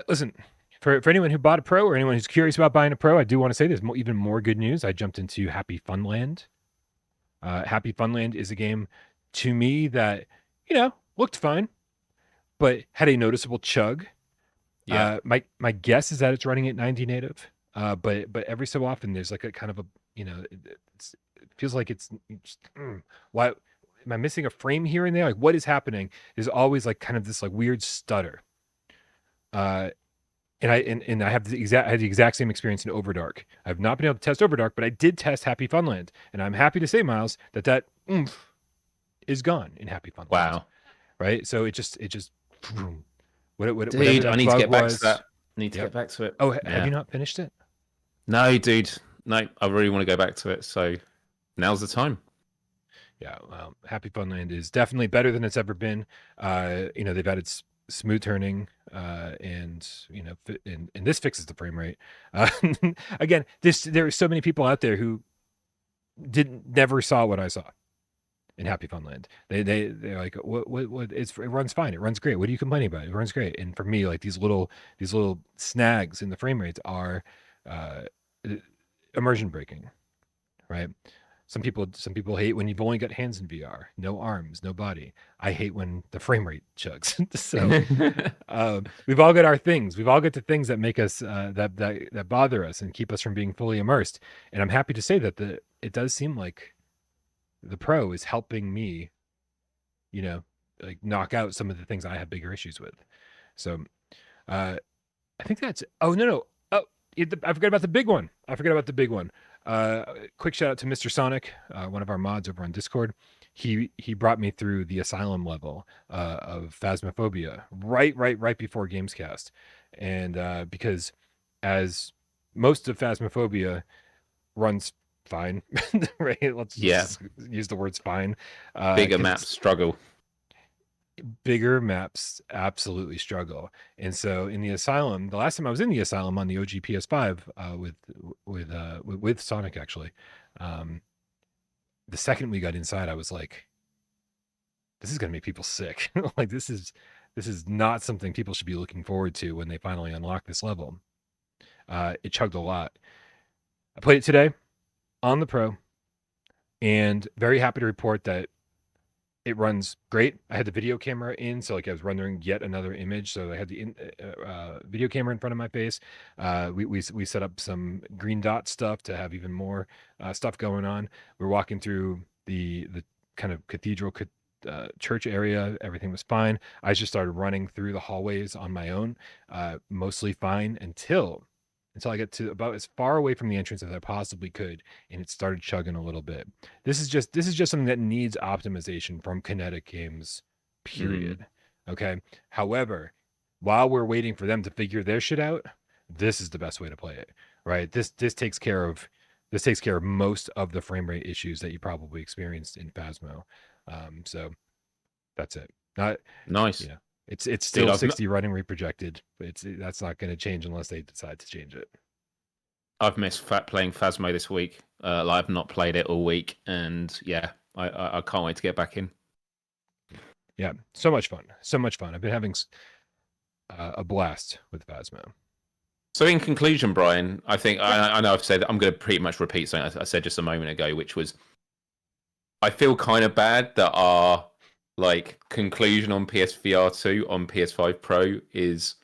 Listen, for anyone who bought a Pro or anyone who's curious about buying a Pro, I do want to say there's even more good news. I jumped into Happy Funland. Happy Funland is a game to me that looked fine, but had a noticeable chug. Yeah. My guess is that it's running at 90 native. But every so often there's like a kind of a it feels like it's just, why am I missing a frame here and there? Like what is happening? There's always like kind of this like weird stutter. And I have the exact same experience in Overdark. I've not been able to test Overdark, but I did test Happy Funland, and I'm happy to say, Myles, that oomph is gone in Happy Funland. Wow. Right? So it just whatever Dude, I that need to bug get back to was. that. Need to Yep. get back to it. Oh, have Yeah. you not finished it? No, dude. No, I really want to go back to it. So now's the time. Yeah, Happy Funland is definitely better than it's ever been. They've added smooth turning, and and this fixes the frame rate. Uh, Again, there are so many people out there who never saw what I saw in Happy Funland. They're like, what? It runs fine. It runs great. What are you complaining about? It runs great. And for me, like these little snags in the frame rates are uh, immersion breaking, right? Some people hate when you've only got hands in VR, no arms, no body. I hate when the frame rate chugs. So we've all got our things. We've all got the things that make us that bother us and keep us from being fully immersed. And I'm happy to say that it does seem like the Pro is helping me, like knock out some of the things I have bigger issues with. So uh, I think that's. Oh no. Oh, I forgot about the big one. Quick shout out to Mr. Sonic, one of our mods over on Discord. He brought me through the Asylum level of Phasmophobia right before Gamescast, and because as most of Phasmophobia runs fine, right? Let's just use the words fine. Bigger maps struggle. Bigger maps absolutely struggle. And so in the Asylum, the last time I was in the Asylum on the OG PS5 with Sonic, actually, the second we got inside, I was like, this is gonna make people sick. Like this is not something people should be looking forward to when they finally unlock this level. It chugged a lot. I played it today on the Pro, and very happy to report that it runs great. I had the video camera in, so like I was rendering yet another image. So I had the video camera in front of my face. We set up some green dot stuff to have even more stuff going on. We're walking through the kind of cathedral church area. Everything was fine. I just started running through the hallways on my own, mostly fine until I get to about as far away from the entrance as I possibly could, and it started chugging a little bit. This is just something that needs optimization from Kinetic Games, period. Okay. However, while we're waiting for them to figure their shit out, this is the best way to play it, right? This takes care of most of the frame rate issues that you probably experienced in Phasmo. So that's it. Not nice. Yeah. It's still 60 running reprojected, but that's not going to change unless they decide to change it. I've missed playing Phasmo this week. I've not played it all week, and yeah, I can't wait to get back in. Yeah, so much fun. I've been having a blast with Phasmo. So in conclusion, Brian, I think I know I've said I'm going to pretty much repeat something I said just a moment ago, which was I feel kind of bad that our conclusion on PSVR2 on PS5 Pro is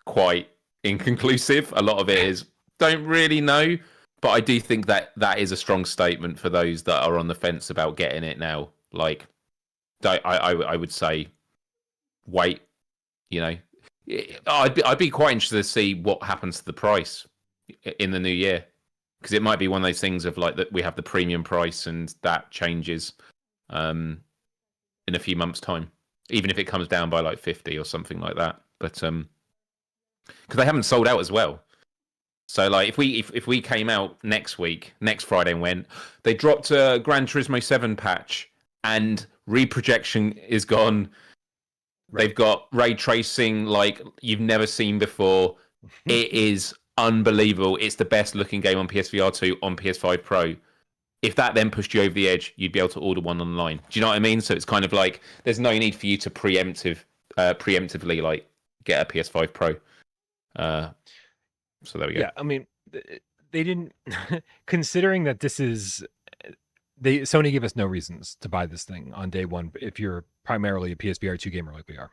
quite inconclusive. A lot of it is don't really know, but I do think that is a strong statement for those that are on the fence about getting it now. I would say wait. I'd be quite interested to see what happens to the price in the new year, because it might be one of those things of that we have the premium price and that changes in a few months' time, even if it comes down by 50 or something like that. But because they haven't sold out as well. So if we came out next Friday, and went, they dropped a Gran Turismo 7 patch and reprojection is gone. Right. They've got ray tracing like you've never seen before. It is unbelievable. It's the best looking game on PSVR 2 on PS5 Pro. If that then pushed you over the edge, you'd be able to order one online. Do you know what I mean? So it's kind of there's no need for you to preemptively get a PS5 Pro. So there we go. Yeah, I mean, they didn't considering that this is Sony gave us no reasons to buy this thing on day one. If you're primarily a PSVR2 gamer like we are,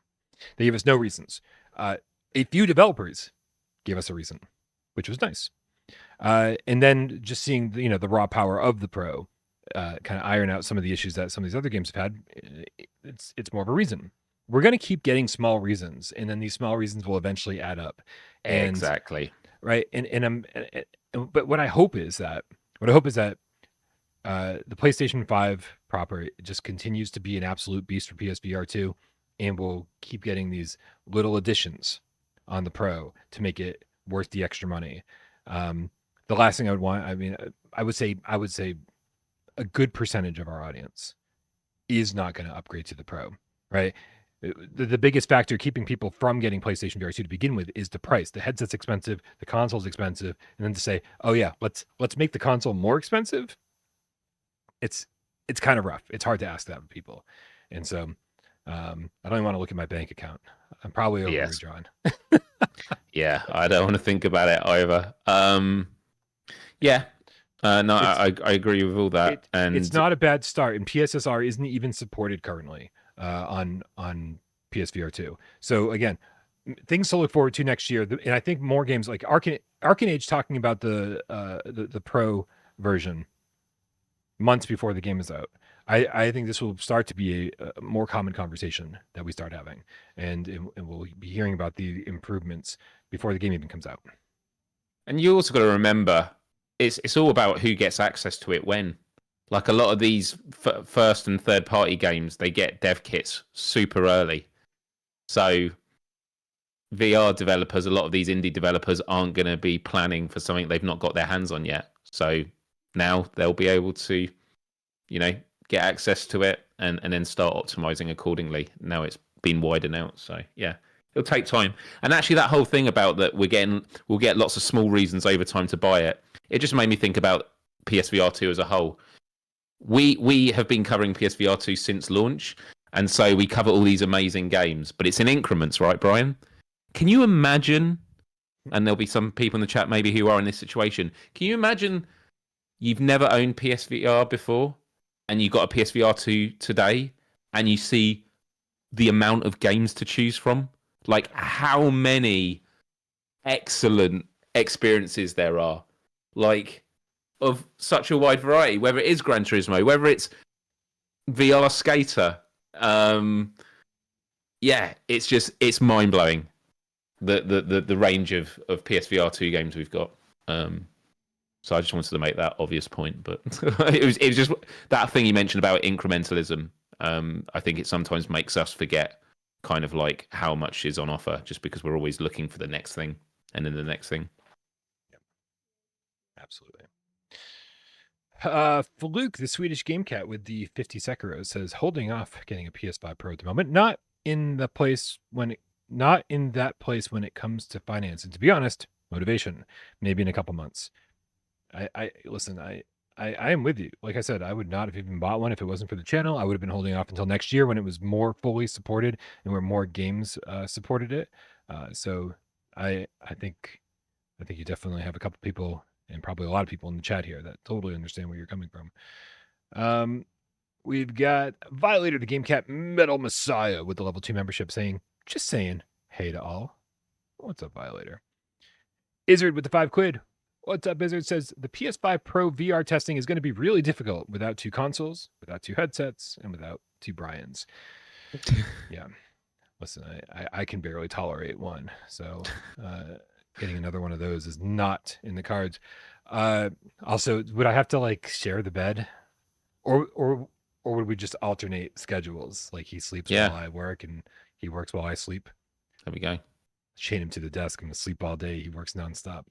they gave us no reasons. A few developers gave us a reason, which was nice. And then just seeing the raw power of the Pro kind of iron out some of the issues that some of these other games have had, it's more of a reason. We're going to keep getting small reasons, and then these small reasons will eventually add up. And, exactly. Right. But what I hope is that the PlayStation 5 proper just continues to be an absolute beast for PSVR 2. and we'll keep getting these little additions on the Pro to make it worth the extra money. The last thing I would want, I mean, I would say a good percentage of our audience is not going to upgrade to the Pro, right? The biggest factor keeping people from getting PlayStation VR2 to begin with is the price. The headset's expensive, the console's expensive, and then to say, oh yeah, let's make the console more expensive. It's kind of rough. It's hard to ask that of people, and so I don't even want to look at my bank account. I'm probably overdrawn. Yeah, I don't want to think about it either. No, I agree with all that. And it's not a bad start, and PSSR isn't even supported currently on PSVR2. So again, things to look forward to next year. And I think more games like Arcane Age talking about the Pro version months before the game is out. I think this will start to be a more common conversation that we start having, and we'll be hearing about the improvements before the game even comes out. And you also got to remember, it's all about who gets access to it when. Like a lot of these first and third party games, they get dev kits super early. So VR developers, a lot of these indie developers aren't going to be planning for something they've not got their hands on yet. So now they'll be able to, get access to it and then start optimizing accordingly. Now it's been widened out. So yeah, it'll take time. And actually that whole thing about that we'll get lots of small reasons over time to buy it. It just made me think about PSVR2 as a whole. We have been covering PSVR2 since launch. And so we cover all these amazing games, but it's in increments, right, Brian? Can you imagine, and there'll be some people in the chat maybe who are in this situation, can you imagine you've never owned PSVR before and you got a PSVR2 today and you see the amount of games to choose from? Like how many excellent experiences there are, like of such a wide variety, whether it is Gran Turismo, whether it's VR Skater. It's mind blowing the range of PSVR2 games we've got. So I just wanted to make that obvious point, but it was just that thing you mentioned about incrementalism. I think it sometimes makes us forget kind of like how much is on offer just because we're always looking for the next thing and then the next thing. Yep. Absolutely. Fluke, the Swedish game cat with the 50 Sekiro, says holding off getting a PS5 Pro at the moment. Not in that place when it comes to finance. And to be honest, motivation. Maybe in a couple months. I am with you. Like I said, I would not have even bought one if it wasn't for the channel. I would have been holding off until next year when it was more fully supported and where more games supported it. So I think you definitely have a couple people and probably a lot of people in the chat here that totally understand where you're coming from. We've got Violator, the Game Cat Metal Messiah with the level 2 membership saying, just saying, hey to all. What's up, Violator? Izzard with the 5 quid. What's up, Izzard? Says the PS5 Pro VR testing is going to be really difficult without 2 consoles, without 2 headsets, and without 2 Brians. Yeah. Listen, I can barely tolerate one. So getting another one of those is not in the cards. Also, would I have to like share the bed? Or would we just alternate schedules? Like he sleeps while I work and he works while I sleep. There we go. Chain him to the desk. I'm gonna sleep all day. He works nonstop.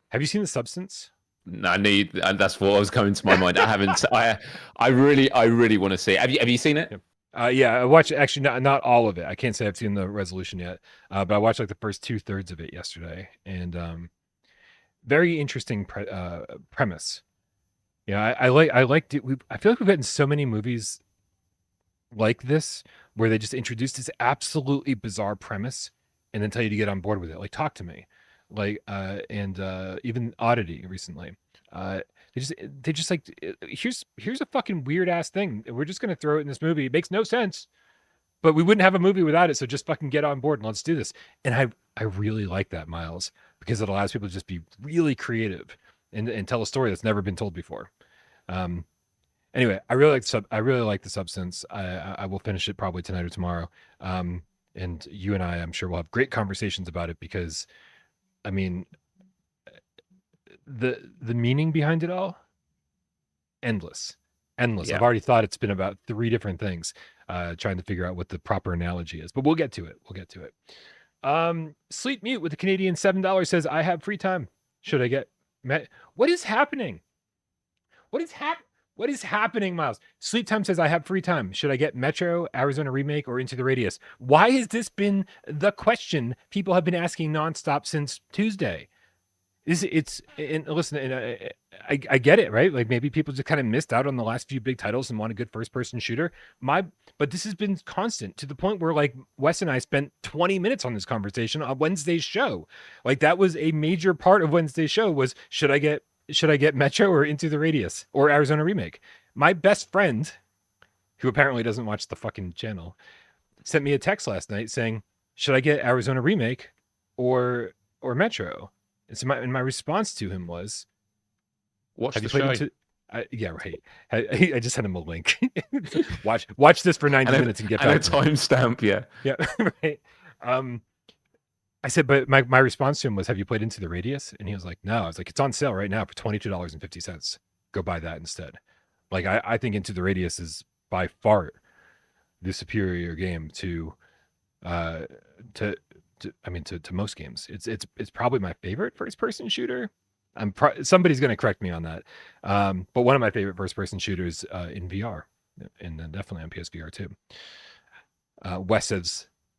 Have you seen The Substance? No, and that's what was coming to my mind. I haven't. I really want to see it. Have you seen it? Yeah, I watched actually not all of it. I can't say I've seen the resolution yet, but I watched like the first 2/3 of it yesterday, and very interesting premise. Yeah, I liked it. I feel like we've gotten so many movies like this where they just introduce this absolutely bizarre premise and then tell you to get on board with it. Like Talk to Me, like and even Oddity recently. They just like here's a fucking weird ass thing. We're just gonna throw it in this movie. It makes no sense, but we wouldn't have a movie without it. So just fucking get on board and let's do this. And I really like that, Myles, because it allows people to just be really creative and tell a story that's never been told before. Anyway, I really like The Substance. I will finish it probably tonight or tomorrow. And you and I'm sure we'll have great conversations about it because, I mean, the meaning behind it all, endless. endless. Yeah. I've already thought it's been about 3 different things, trying to figure out what the proper analogy is. But we'll get to it. We'll get to it. Sleep Mute with the Canadian $7 says, I have free time. Should I get met? What is happening? What is happening, Miles? Sleep Time says, I have free time. Should I get Metro, Arizona Remake, or Into the Radius? Why has this been the question people have been asking nonstop since Tuesday? Listen, I get it, right? Like maybe people just kind of missed out on the last few big titles and want a good first-person shooter. But this has been constant to the point where like Wes and I spent 20 minutes on this conversation on Wednesday's show. Like that was a major part of Wednesday's show was should I get Metro or Into the Radius or Arizona Remake? My best friend, who apparently doesn't watch the fucking channel, sent me a text last night saying, should I get Arizona Remake or Metro? And so my response to him was, Watch have the you played show. yeah, right. I just sent him a link. watch this for 90 minutes and get back. And a timestamp, yeah. Yeah, right. I said, but my response to him was, have you played Into the Radius? And he was like, no. I was like, it's on sale right now for $22.50. Go buy that instead. Like, I think Into the Radius is by far the superior game to most games. It's probably my favorite first person shooter. Somebody's going to correct me on that. But one of my favorite first person shooters in VR, and then definitely on PSVR2.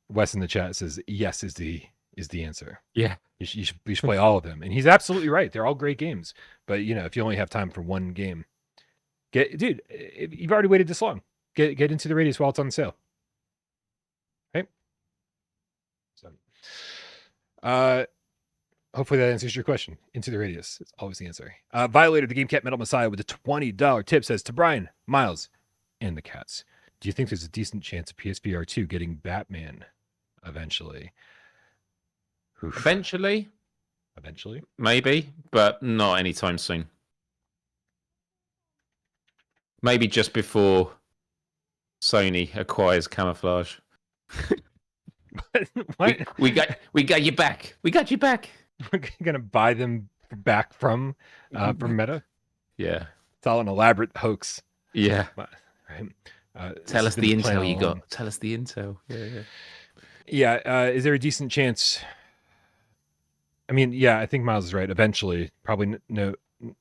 Wes in the chat says yes is the answer. Yeah. You should play all of them, and he's absolutely right. They're all great games, but if you only have time for one game, if you've already waited this long, get Into the Radius while it's on sale. Right. So, hopefully that answers your question. Into the Radius is always the answer. Violator, the Game Cat Metal Messiah with a $20 tip says to Brian, Miles, and the cats, do you think there's a decent chance of PSVR2 getting Batman eventually? Oof. Eventually, maybe, but not anytime soon. Maybe just before Sony acquires Camouflage. What? We got you back. We got you back. We're gonna buy them back from Meta. Yeah, it's all an elaborate hoax. Yeah, right. Tell us the intel you got. Tell us the intel. Yeah. Is there a decent chance? I mean, yeah, I think Miles is right. Eventually, probably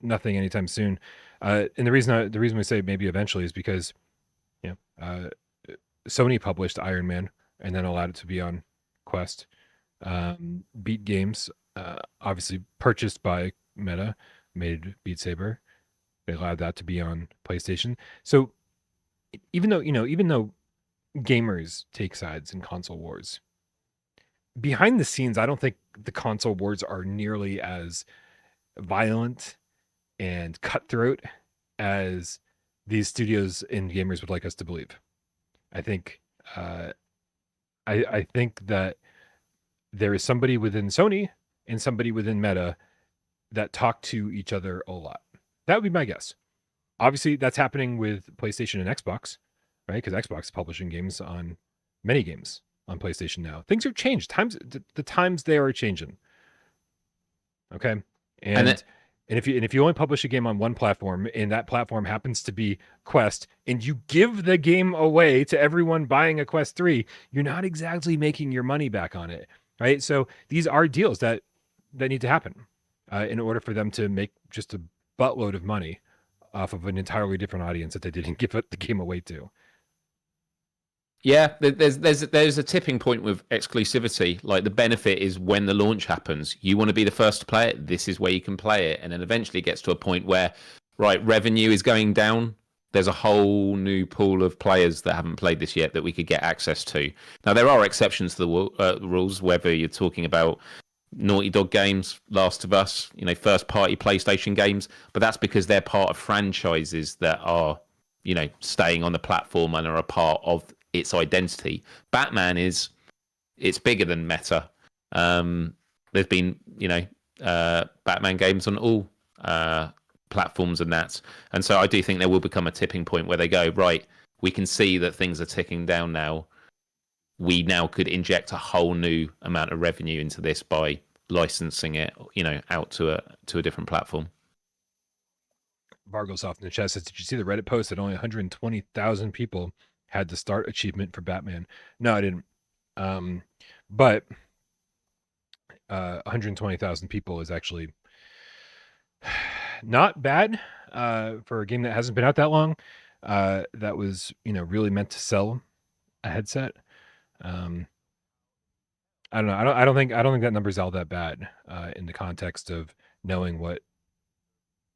nothing anytime soon. And the reason we say maybe eventually is because, Sony published Iron Man and then allowed it to be on Quest. Beat Games, obviously purchased by Meta, made Beat Saber. They allowed that to be on PlayStation. So even though gamers take sides in console wars, behind the scenes, I don't think the console wars are nearly as violent and cutthroat as these studios and gamers would like us to believe. I think I think that there is somebody within Sony and somebody within Meta that talk to each other a lot. That would be my guess. Obviously, that's happening with PlayStation and Xbox, right? Because Xbox is publishing many games on PlayStation now. Things are changed. The times they are changing. Okay, and if you only publish a game on one platform and that platform happens to be Quest, and you give the game away to everyone buying a Quest 3, you're not exactly making your money back on it, right? So these are deals that need to happen in order for them to make just a buttload of money off of an entirely different audience that they didn't give the game away to. Yeah, there's a tipping point with exclusivity. Like the benefit is when the launch happens, you want to be the first to play it. This is where you can play it, and then eventually it gets to a point where, right, revenue is going down. There's a whole new pool of players that haven't played this yet that we could get access to. Now there are exceptions to the rules, whether you're talking about Naughty Dog games, Last of Us, first party PlayStation games, but that's because they're part of franchises that are, staying on the platform and are a part of its identity. Batman it's bigger than Meta. There's been, Batman games on all platforms and that. And so I do think there will become a tipping point where they go, right, we can see that things are ticking down now. We now could inject a whole new amount of revenue into this by licensing it, out to a different platform. Vargosoft in the chat says, "Did you see the Reddit post that only 120,000 people had the start achievement for Batman?" No, I didn't. But 120,000 people is actually not bad for a game that hasn't been out that long. That was, really meant to sell a headset. I don't know. I don't think that number's all that bad in the context of knowing what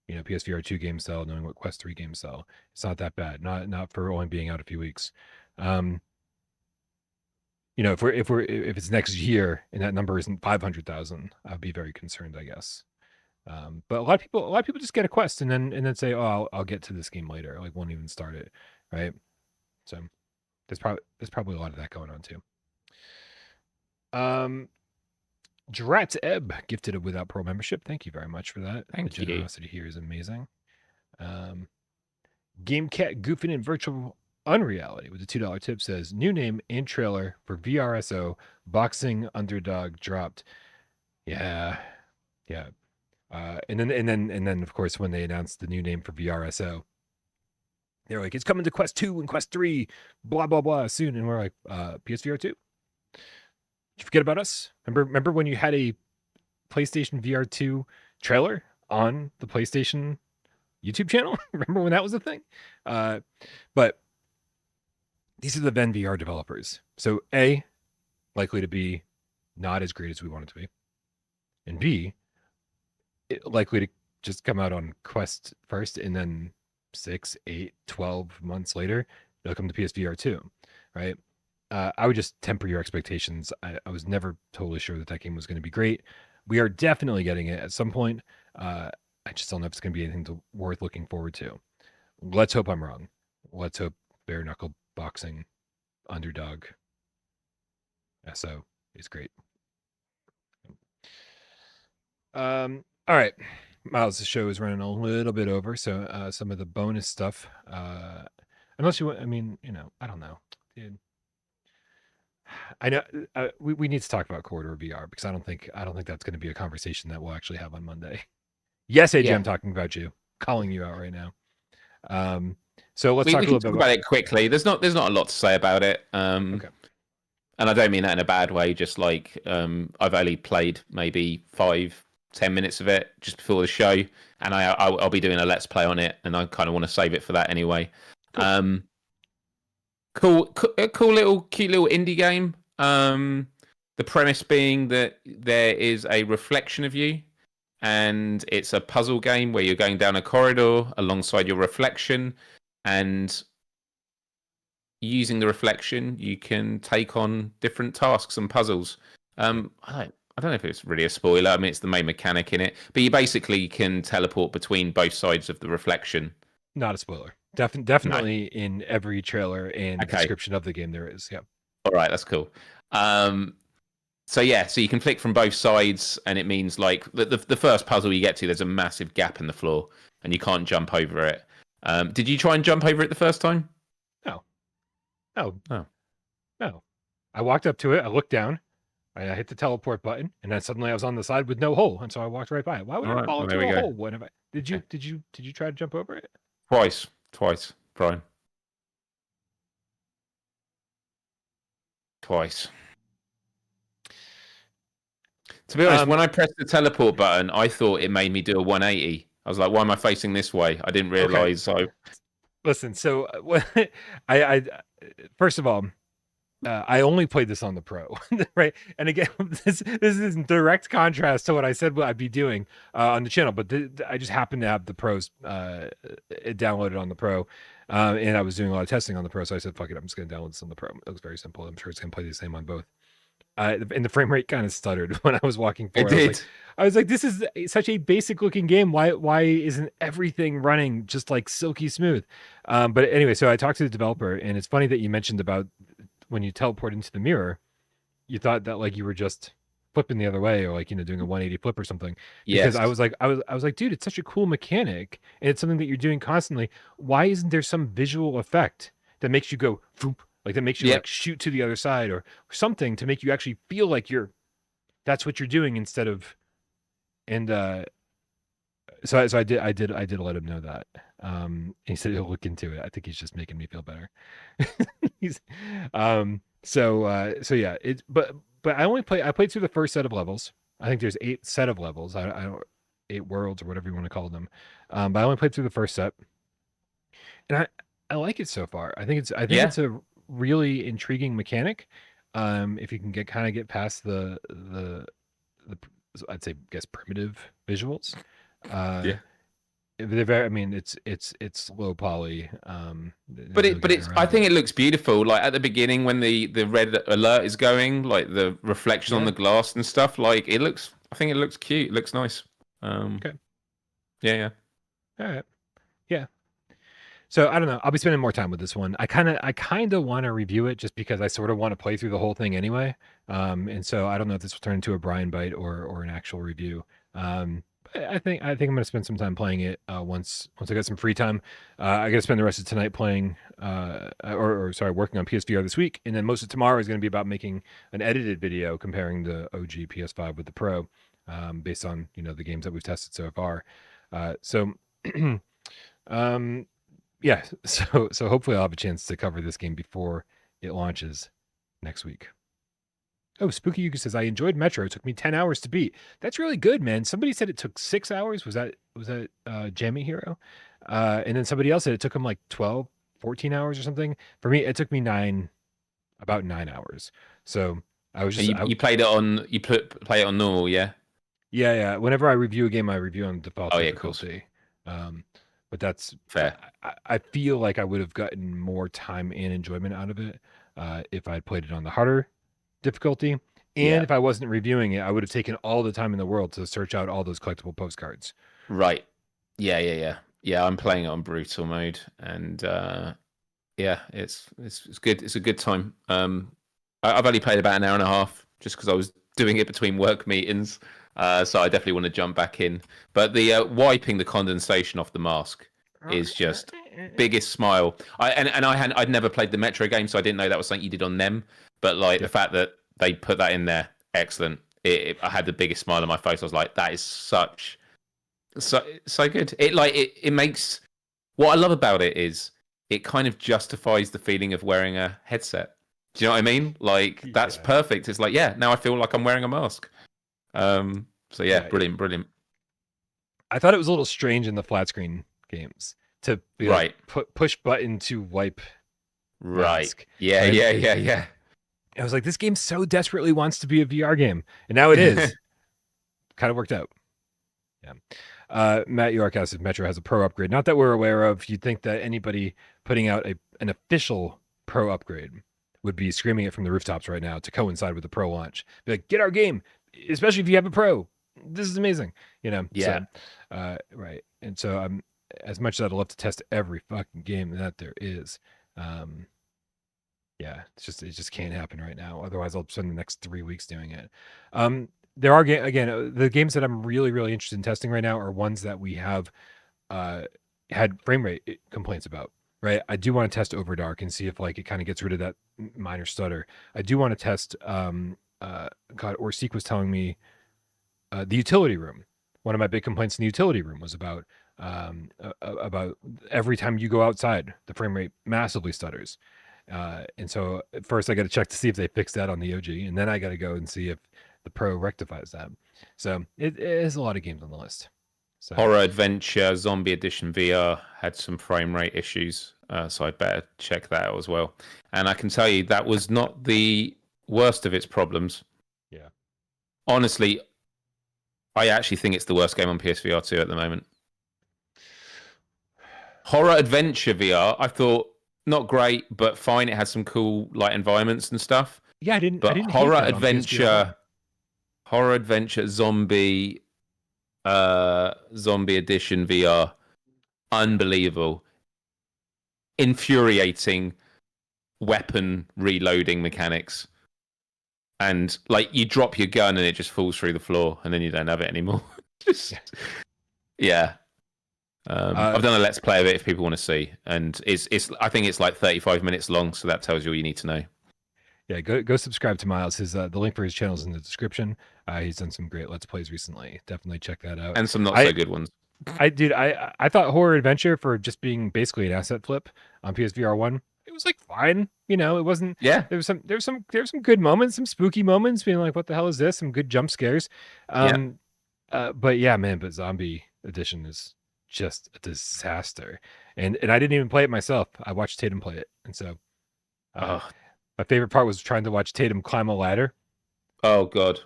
PSVR2 games sell, knowing what Quest 3 games sell. It's not that bad. Not for only being out a few weeks. If it's next year and that number isn't 500,000, I'd be very concerned, I guess. But a lot of people just get a Quest and then say, "Oh, I'll get to this game later." Like, won't even start it, right? So there's probably a lot of that going on too. Drat Ebb gifted a Without Pro membership. Thank you very much for that. Thank the you. generosity here is amazing. GameCat Goofing in Virtual Unreality with a $2 tip says, "New name and trailer for VRSO Boxing Underdog dropped." Yeah. And then of course when they announced the new name for VRSO, they're like, "It's coming to Quest 2 and Quest 3, blah blah blah soon." And we're like, PSVR 2? Did you forget about us? Remember when you had a PlayStation VR 2 trailer on the PlayStation YouTube channel? Remember when that was a thing? But these are the Ven VR developers. So A, likely to be not as great as we want it to be. And B, likely to just come out on Quest first, and then 6, 8, 12 months later, it'll come to PSVR 2, right? I would just temper your expectations. I was never totally sure that game was going to be great. We are definitely getting it at some point. I just don't know if it's going to be anything worth looking forward to. Let's hope I'm wrong. Let's hope bare knuckle boxing underdog SO is great. All right. Myles, the show is running a little bit over, so some of the bonus stuff. Unless you want, I don't know, dude. I know we need to talk about Corridor VR because I don't think that's going to be a conversation that we'll actually have on Monday. Yes, AJ, I'm talking about you, calling you out right now. So let's talk a little bit about it quickly. There's not a lot to say about it. Okay. And I don't mean that in a bad way. Just like I've only played maybe 5-10 minutes of it just before the show, and I'll be doing a let's play on it, and I kind of want to save it for that anyway. Cool. Cute little indie game. The premise being that there is a reflection of you, and it's a puzzle game where you're going down a corridor alongside your reflection, and using the reflection, you can take on different tasks and puzzles. I don't know if it's really a spoiler. I mean, it's the main mechanic in it, but you basically can teleport between both sides of the reflection. Not a spoiler. Definitely in every trailer and description of the game there is. Yeah. All right, that's cool. So you can flick from both sides, and it means like the first puzzle you get to, there's a massive gap in the floor, and you can't jump over it. Did you try and jump over it the first time? No. I walked up to it. I looked down. I hit the teleport button, and then suddenly I was on the side with no hole, and so I walked right by it. Why would I fall into a hole? What have I? Did you try to jump over it? Twice, Brian. Twice. To be honest, when I pressed the teleport button, I thought it made me do a 180. I was like, "Why am I facing this way?" I didn't realize. Okay. Listen, so I first of all, I only played this on the Pro, right? And again, this is in direct contrast to what I said I'd be doing on the channel. But I just happened to have the Pros downloaded on the Pro, and I was doing a lot of testing on the Pro. So I said, "Fuck it, I'm just going to download this on the Pro." It was very simple. I'm sure it's going to play the same on both. And the frame rate kind of stuttered when I was walking forward. It did. I was like, "This is such a basic looking game. Why isn't everything running just like silky smooth?" But anyway, so I talked to the developer, and it's funny that you mentioned about when you teleport into the mirror, you thought that like you were just flipping the other way, or like doing a 180 flip or something. Because I was like, dude, it's such a cool mechanic, and it's something that you're doing constantly. Why isn't there some visual effect that makes you go foop? Like that makes you like shoot to the other side or something to make you actually feel like that's what you're doing instead of, and So I did let him know that. He said he'll look into it. I think he's just making me feel better. He's so yeah, but I played through the first set of levels. I think there's 8 set of levels. I don't 8 worlds or whatever you want to call them. But I only played through the first set. And I like it so far. I think Yeah. it's a really intriguing mechanic. If you can get past the I'd say guess primitive visuals. Uh Yeah. they're very, I mean, it's low poly. But There's no getting it's I around think it. it looks beautiful. Like at the beginning when the red alert is going, like the reflection on Yeah. the glass and stuff. Like it looks. I think it looks cute. It looks nice. Um. Okay. Yeah. Yeah. All right. Yeah. So I don't know. I'll be spending more time with this one. I kind of want to review it just because I sort of want to play through the whole thing anyway. And so I don't know if this will turn into a Brian bite or an actual review. But I think I'm going to spend some time playing it once I get some free time. I got to spend the rest of tonight playing or sorry, working on PSVR this week, and then most of tomorrow is going to be about making an edited video comparing the OG PS5 with the Pro, based on the games that we've tested so far. So. um yeah, so hopefully I'll have a chance to cover this game before it launches next week. Oh, Spooky Yuka says I enjoyed Metro. It took me 10 hours to beat. That's really good, man. Somebody said it took 6 hours. Was that Jammy Hero? And then somebody else said it took him like 12, 14 hours or something. For me, it took me about 9 hours. So I was And just you played it on play it on normal, yeah. yeah. Whenever I review a game, I review on default Oh yeah, of course. difficulty. But that's Fair. I feel like I would have gotten more time and enjoyment out of it if I had played it on the harder difficulty. And Yeah. if I wasn't reviewing it, I would have taken all the time in the world to search out all those collectible postcards. Right. Yeah. Yeah, I'm playing it on brutal mode, and yeah, it's good. It's a good time. I've only played about an hour and a half just because I was doing it between work meetings. So I definitely want to jump back in. But the wiping the condensation off the mask is just biggest smile. I'd never played the Metro game, so I didn't know that was something you did on them. But like the fact that they put that in there, excellent. I had the biggest smile on my face. I was like, that is so good. It makes, what I love about it is it kind of justifies the feeling of wearing a headset. Do you know what I mean? Like that's perfect. It's like, yeah, now I feel like I'm wearing a mask. So yeah, brilliant. I thought it was a little strange in the flat screen games to be like, push button to wipe. Right. Mask. Yeah. I was like, this game so desperately wants to be a VR game, and now it is. Kind of worked out. Yeah. Matt York asks if Metro has a Pro upgrade. Not that we're aware of. You'd think that anybody putting out an official Pro upgrade would be screaming it from the rooftops right now to coincide with the Pro launch. Be like, get our game, especially if you have a Pro. This is amazing. Yeah. So, right. And so as much as I'd love to test every fucking game that there is, yeah, it just can't happen right now. Otherwise, I'll spend the next 3 weeks doing it. There are again the games that I'm really really interested in testing right now are ones that we have had frame rate complaints about. Right, I do want to test Overdark and see if like it kind of gets rid of that minor stutter. I do want to test God, Orseek was telling me the utility room. One of my big complaints in the utility room was about every time you go outside, the frame rate massively stutters. And so at first I got to check to see if they fixed that on the OG, and then I got to go and see if the Pro rectifies that. So it is a lot of games on the list. So. Horror Adventure Zombie Edition VR had some frame rate issues, so I better check that out as well. And I can tell you that was not the worst of its problems. Yeah. Honestly, I actually think it's the worst game on PSVR2 at the moment. Horror Adventure VR, I thought not great, but fine. It had some cool like environments and stuff. Yeah, I didn't. But I didn't Horror hate that Adventure, Horror Adventure Zombie Edition VR, unbelievable, infuriating weapon reloading mechanics, and like you drop your gun and it just falls through the floor and then you don't have it anymore. Yeah. I've done a let's play of it if people want to see, and it's I think it's like 35 minutes long, so that tells you all you need to know. Yeah, go subscribe to Myles. The link for his channel is in the description. He's done some great let's plays recently. Definitely check that out. And some not so good ones. I thought Horror Adventure, for just being basically an asset flip on PSVR1, it was like fine. You know, it wasn't. Yeah, There was some good moments, some spooky moments, being like, what the hell is this? Some good jump scares. yeah. But yeah, man, but Zombie Edition is just a disaster. And I didn't even play it myself. I watched Tatum play it, and so uh, Oh, my favorite part was trying to watch Tatum climb a ladder, oh God.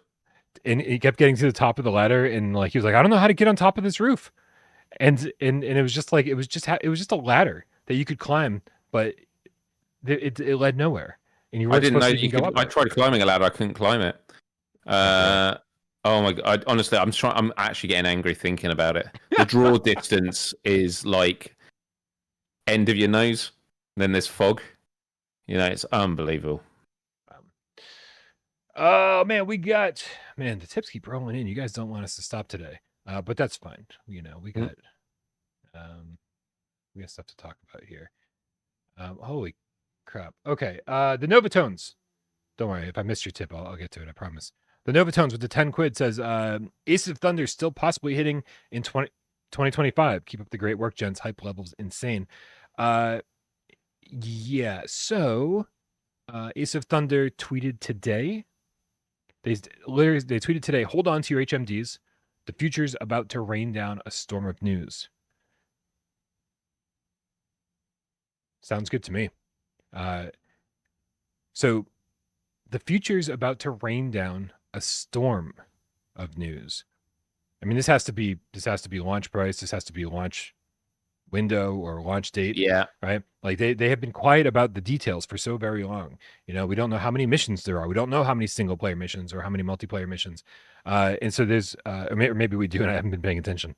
and he kept getting to the top of the ladder, and like he was like, I don't know how to get on top of this roof, and it was just like it was just a ladder that you could climb, but it led nowhere, and you I weren't didn't supposed know to that even you go could. up I it. tried climbing a ladder. I couldn't climb it. Oh, really? Oh my God. Honestly, I'm trying. I'm actually getting angry thinking about it. The draw distance is like end of your nose. Then there's fog. You know, it's unbelievable. Um, oh man, the tips keep rolling in. You guys don't want us to stop today, but that's fine. You know, Mm. um, we got stuff to talk about here. Holy crap. Okay, the Novatones. Don't worry, if I missed your tip, I'll get to it. I promise. The Novatones with the 10 quid says, Ace of Thunder still possibly hitting in 2025. Keep up the great work, gents. Hype levels insane. Yeah. So, Ace of Thunder tweeted today. They tweeted today. Hold on to your HMDs. The future's about to rain down a storm of news. Sounds good to me. So the future's about to rain down a storm of news. I mean, this has to be launch price. This has to be launch window or launch date, Yeah. right? Like they have been quiet about the details for so very long. You know, we don't know how many missions there are. We don't know how many single player missions or how many multiplayer missions. And so there's, or maybe we do, and I haven't been paying attention.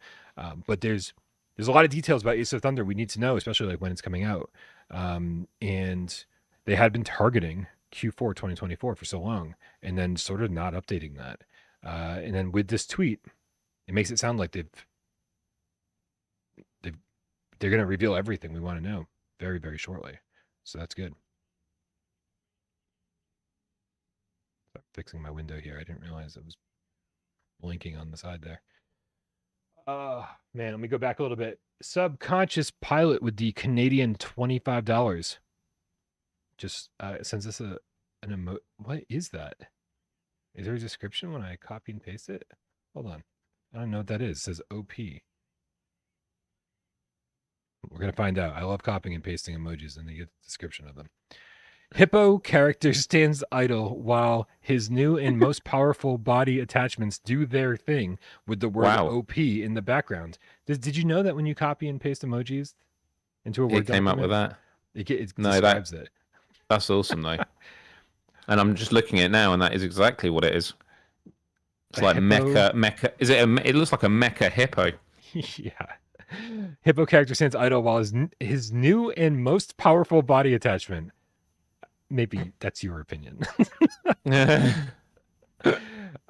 But there's a lot of details about Ace of Thunder we need to know, especially like when it's coming out. And they had been targeting Q4 2024 for so long, and then sort of not updating that. And then with this tweet, it makes it sound like they're going to reveal everything we want to know very, very shortly. So that's good. I'm fixing my window here. I didn't realize it was blinking on the side there. Man, let me go back a little bit. Subconscious Pilot with the Canadian $25. Just sends us an emote. What is that? Is there a description when I copy and paste it? Hold on. I don't know what that is. It says OP. We're going to find out. I love copying and pasting emojis and they get the description of them. Hippo character stands idle while his new and most powerful body attachments do their thing with the word Wow. OP in the background. Did you know that when you copy and paste emojis into a Word It came up with document, that. it No, describes it? that's awesome though. And I'm just looking at it now, and that is exactly what it is. It's A like hippo. mecha. Is it? It looks like a mecha hippo. Yeah. Hippo character stands idle while his new and most powerful body attachment. Maybe that's your opinion.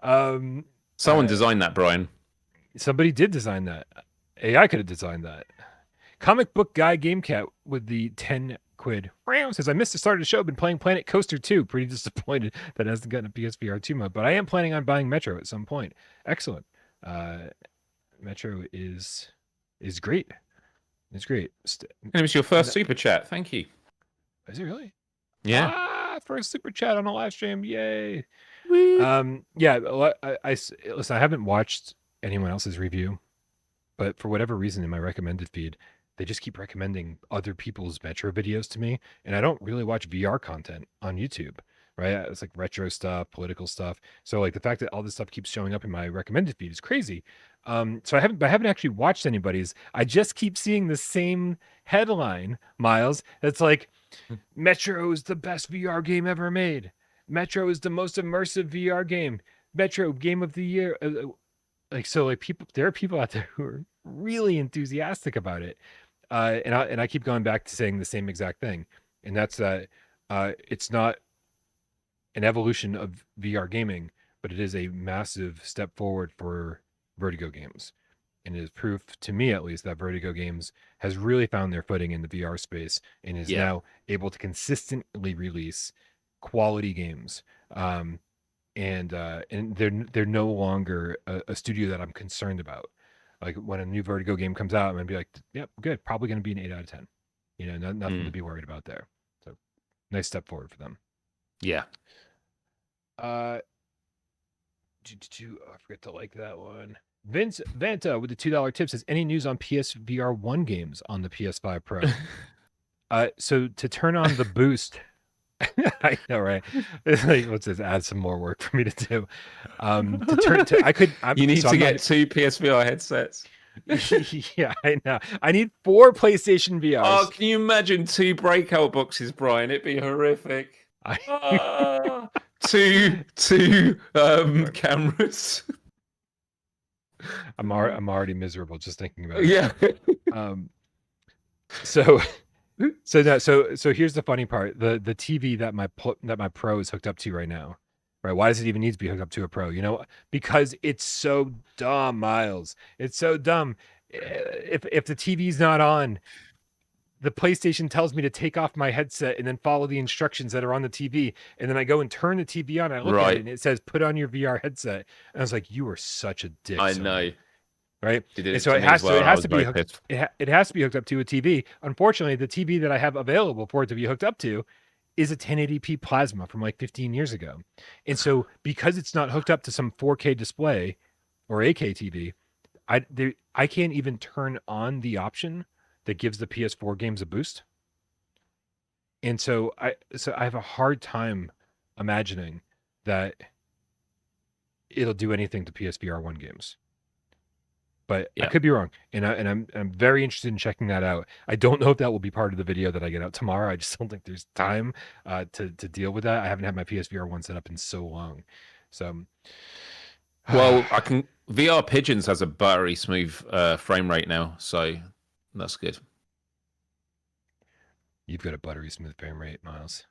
um, Someone designed that, Brian. Somebody did design that. AI could have designed that. Comic book guy GameCat with the 10 quid says, I missed the start of the show. Been playing Planet Coaster 2. Pretty disappointed that it hasn't gotten a PSVR2 mode, but I am planning on buying Metro at some point. Excellent. Metro is great. It's great. And it was your first super chat. Thank you. Is it really? Yeah. First super chat on a live stream. Yay. Woo. Yeah. Listen, I haven't watched anyone else's review, but for whatever reason in my recommended feed, they just keep recommending other people's Metro videos to me. And I don't really watch VR content on YouTube, right? It's like retro stuff, political stuff. So like the fact that all this stuff keeps showing up in my recommended feed is crazy. So I haven't actually watched anybody's. I just keep seeing the same headline, Miles. That's like, Metro is the best VR game ever made. Metro is the most immersive VR game. Metro game of the year. People, there are people out there who are really enthusiastic about it, and I keep going back to saying the same exact thing, and that's that it's not an evolution of VR gaming, but it is a massive step forward for Vertigo games. And it is proof, to me at least, that Vertigo Games has really found their footing in the VR space and is now able to consistently release quality games. And they're no longer a studio that I'm concerned about. Like when a new Vertigo game comes out, I'm gonna be like, yep, good, probably gonna be an 8 out of 10. You know, nothing to be worried about there. So nice step forward for them. Yeah. I forget to like that one. Vince Vanta with the $2 tip says, any news on PSVR1 games on the PS5 Pro? So to turn on the boost, I know, right? It's like, let's just add some more work for me to do. To turn to, you need so to get 2 PSVR headsets. Yeah, I know. I need 4 PlayStation VRs. Oh, can you imagine 2 breakout boxes, Brian? It'd be horrific. Two cameras. I'm already miserable just thinking about it. Yeah. So here's the funny part. The TV that my Pro is hooked up to right now. Right? Why does it even need to be hooked up to a Pro? You know, because it's so dumb, Miles. It's so dumb. If the TV's not on, the PlayStation tells me to take off my headset and then follow the instructions that are on the TV. And then I go and turn the TV on. I look at it and it says, put on your VR headset. And I was like, you are such a dick. I know. Right. And so it has to be hooked, it has to be hooked up to a TV. Unfortunately, the TV that I have available for it to be hooked up to is a 1080p plasma from like 15 years ago. And so because it's not hooked up to some 4K display or 8K TV, I can't even turn on the option that gives the PS4 games a boost. And so I have a hard time imagining that it'll do anything to PSVR1 games. But I could be wrong, and I'm very interested in checking that out. I don't know if that will be part of the video that I get out tomorrow. I just don't think there's time to deal with that. I haven't had my PSVR1 set up in so long. So, well, I can. VR Pigeons has a buttery smooth frame rate now, so that's good. You've got a buttery smooth frame rate, Miles.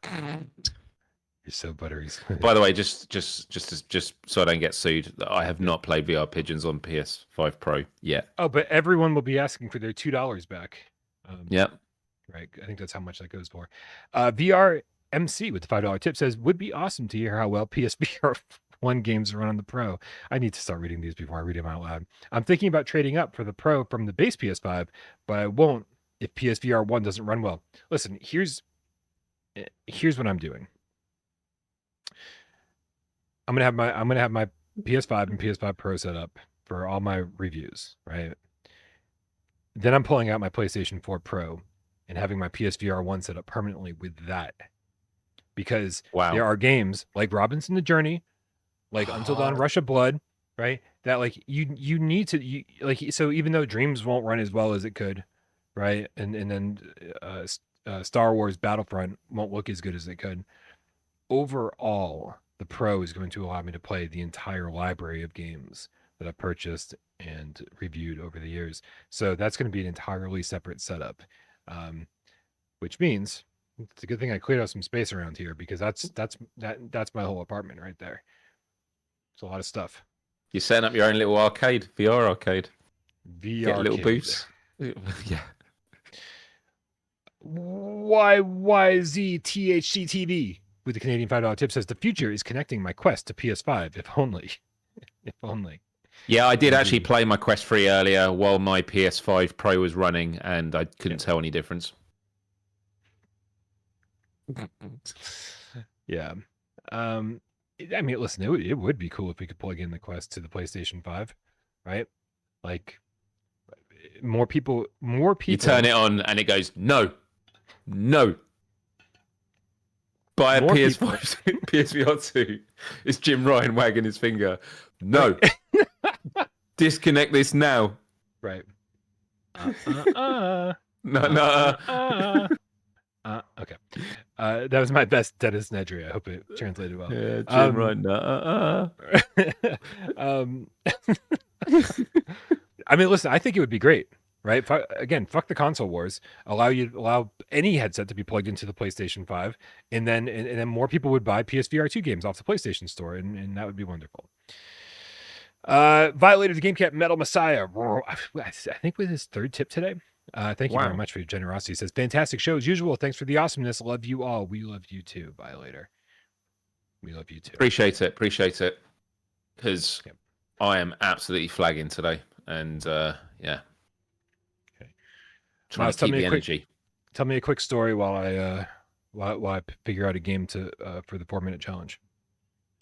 You're so buttery smooth. By the way, just so I don't get sued, I have not played VR Pigeons on PS5 Pro yet. Oh, but everyone will be asking for their $2 back. Yep. Right. I think that's how much that goes for. VR MC with the $5 tip says, would be awesome to hear how well PSVR1 games run on the Pro. I need to start reading these before I read them out loud. I'm thinking about trading up for the Pro from the base PS5, but I won't if PSVR1 doesn't run well. Listen, here's what I'm doing. I'm gonna have my PS5 and PS5 Pro set up for all my reviews, right? Then I'm pulling out my PlayStation 4 Pro and having my PSVR1 set up permanently with that, because there are games like Robinson the Journey, like Until Dawn, Rush of Blood, right? That like you need to like, so even though Dreams won't run as well as it could, right? And then Star Wars Battlefront won't look as good as it could. Overall, the Pro is going to allow me to play the entire library of games that I've purchased and reviewed over the years. So that's going to be an entirely separate setup, which means it's a good thing I cleared out some space around here, because that's my whole apartment right there. It's a lot of stuff. You're setting up your own little arcade, VR arcade. VR little booths. Yeah. YYZTHCTV with the Canadian $5 tip says, the future is connecting my Quest to PS5. If only. If only. Yeah, I did actually play my Quest 3 earlier while my PS5 Pro was running, and I couldn't tell any difference. Yeah. I mean, listen, it would be cool if we could plug in the Quest to the PlayStation 5, right? Like, more people. You turn it on and it goes, no. Buy a PS5, PSVR2. It's Jim Ryan wagging his finger. No. Disconnect this now. Right. No. Okay. That was my best Dennis Nedry. I hope it translated well. Yeah, Jim Ryan. I mean, listen, I think it would be great, right? Again, fuck the console wars. Allow any headset to be plugged into the PlayStation 5, and then more people would buy PSVR2 games off the PlayStation Store, and that would be wonderful. Violator the GameCat Metal Messiah, I think with his 3rd tip today. Thank you very much for your generosity. He says, fantastic show as usual. Thanks for the awesomeness. Love you all. We love you too, Violator. We love you too. Appreciate it. Because I am absolutely flagging today. and yeah, Okay. trying Myles, to keep the energy. tell me a quick story while I figure out a game to for the 4-minute challenge.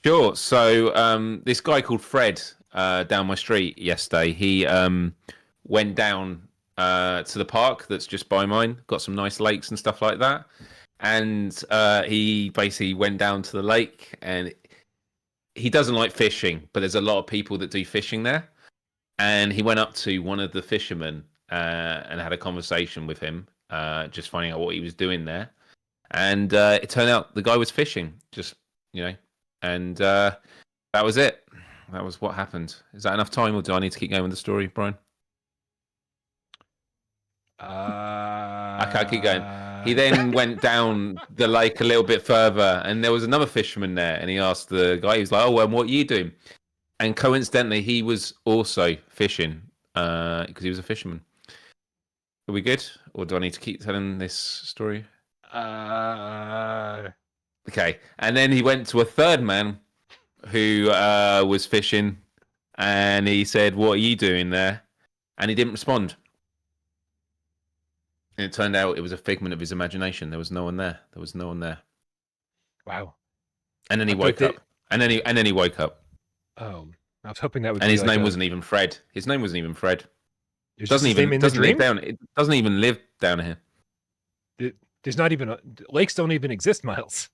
Sure. So this guy called Fred down my street yesterday, he went down to the park that's just by mine, got some nice lakes and stuff like that. And he basically went down to the lake, and he doesn't like fishing, but there's a lot of people that do fishing there. And he went up to one of the fishermen and had a conversation with him, just finding out what he was doing there. And it turned out the guy was fishing, just, and that was it. That was what happened. Is that enough time, or do I need to keep going with the story, Brian? I can't keep going. He then went down the lake a little bit further, and there was another fisherman there, and he asked the guy, he was like, "Oh, well, what are you doing?" And coincidentally, he was also fishing because he was a fisherman. Are we good, or do I need to keep telling this story? Okay, and then he went to a third man who was fishing, and he said, "What are you doing there?" And he didn't respond. And it turned out it was a figment of his imagination. There was no one there. There was no one there. Wow. And then he woke up. And then he woke up. Oh, I was hoping that would. And his name wasn't even Fred. His name wasn't even Fred. It doesn't even live down here. There's not even lakes. Don't even exist, Myles.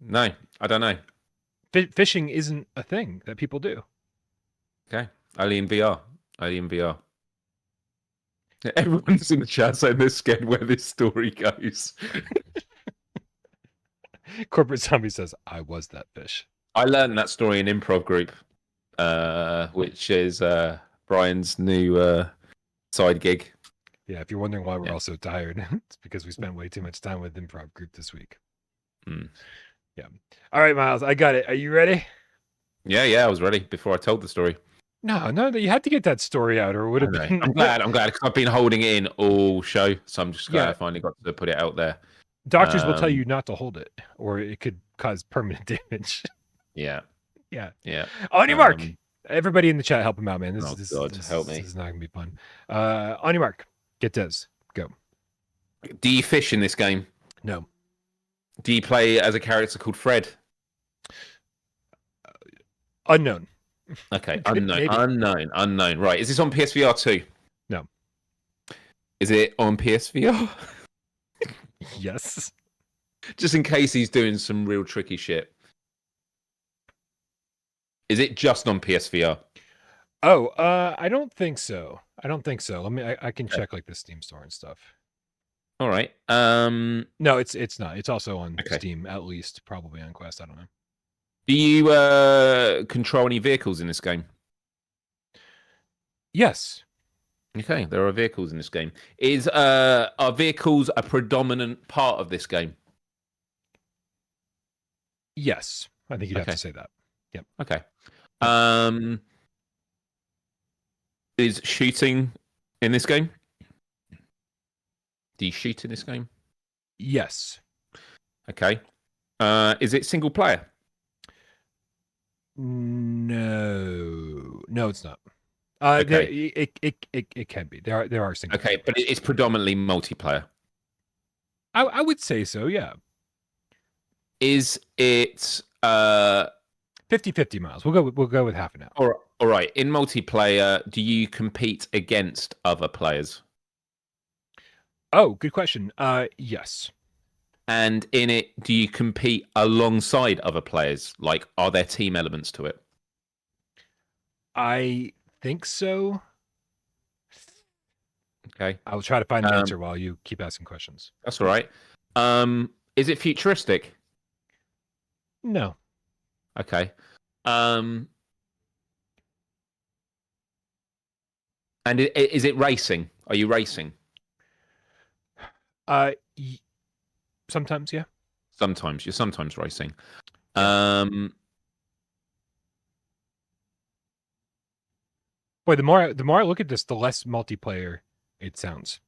No, I don't know. Fishing isn't a thing that people do. Okay, only in VR. Only in VR. Everyone's in the chat saying they're scared where this story goes. Corporate Zombie says, "I was that fish." I learned that story in improv group, which is Brian's new side gig. Yeah, if you're wondering why we're all so tired, it's because we spent way too much time with improv group this week. Yeah. All right, Myles, I got it. Are you ready? Yeah, I was ready before I told the story. No, you had to get that story out, or it would have been. I'm glad, because I've been holding it in all show, so I'm just glad I finally got to put it out there. Doctors will tell you not to hold it, or it could cause permanent damage. Yeah. On your mark. Everybody in the chat, help him out, man. Help me. This is not going to be fun. On your mark. Get Des. Go. Do you fish in this game? No. Do you play as a character called Fred? Unknown. Okay, unknown. Right. Is this on PSVR 2? No. Is it on PSVR? Yes. Just in case he's doing some real tricky shit. Is it just on PSVR? Oh, I don't think so. I can check like the Steam store and stuff. All right. No, it's not. It's also on Steam, at least, probably on Quest. I don't know. Do you control any vehicles in this game? Yes. Okay, there are vehicles in this game. Are vehicles a predominant part of this game? Yes, I think you'd have to say that. Yep. Okay. Is shooting in this game? Do you shoot in this game? Yes. Okay. Is it single player? No, it's not. Okay. It can be. There are single. Okay, but it's predominantly multiplayer. I would say so. Yeah. Is it 50-50, Myles? We'll go with half an hour. All right. In multiplayer, do you compete against other players? Oh, good question. Yes. And in it, do you compete alongside other players? Like, are there team elements to it? I think so. Okay. I'll try to find the answer while you keep asking questions. That's all right. Is it futuristic? No. Okay. And is it racing? Are you racing? Sometimes, yeah. Sometimes. You're sometimes racing. Boy, the more I look at this, the less multiplayer it sounds.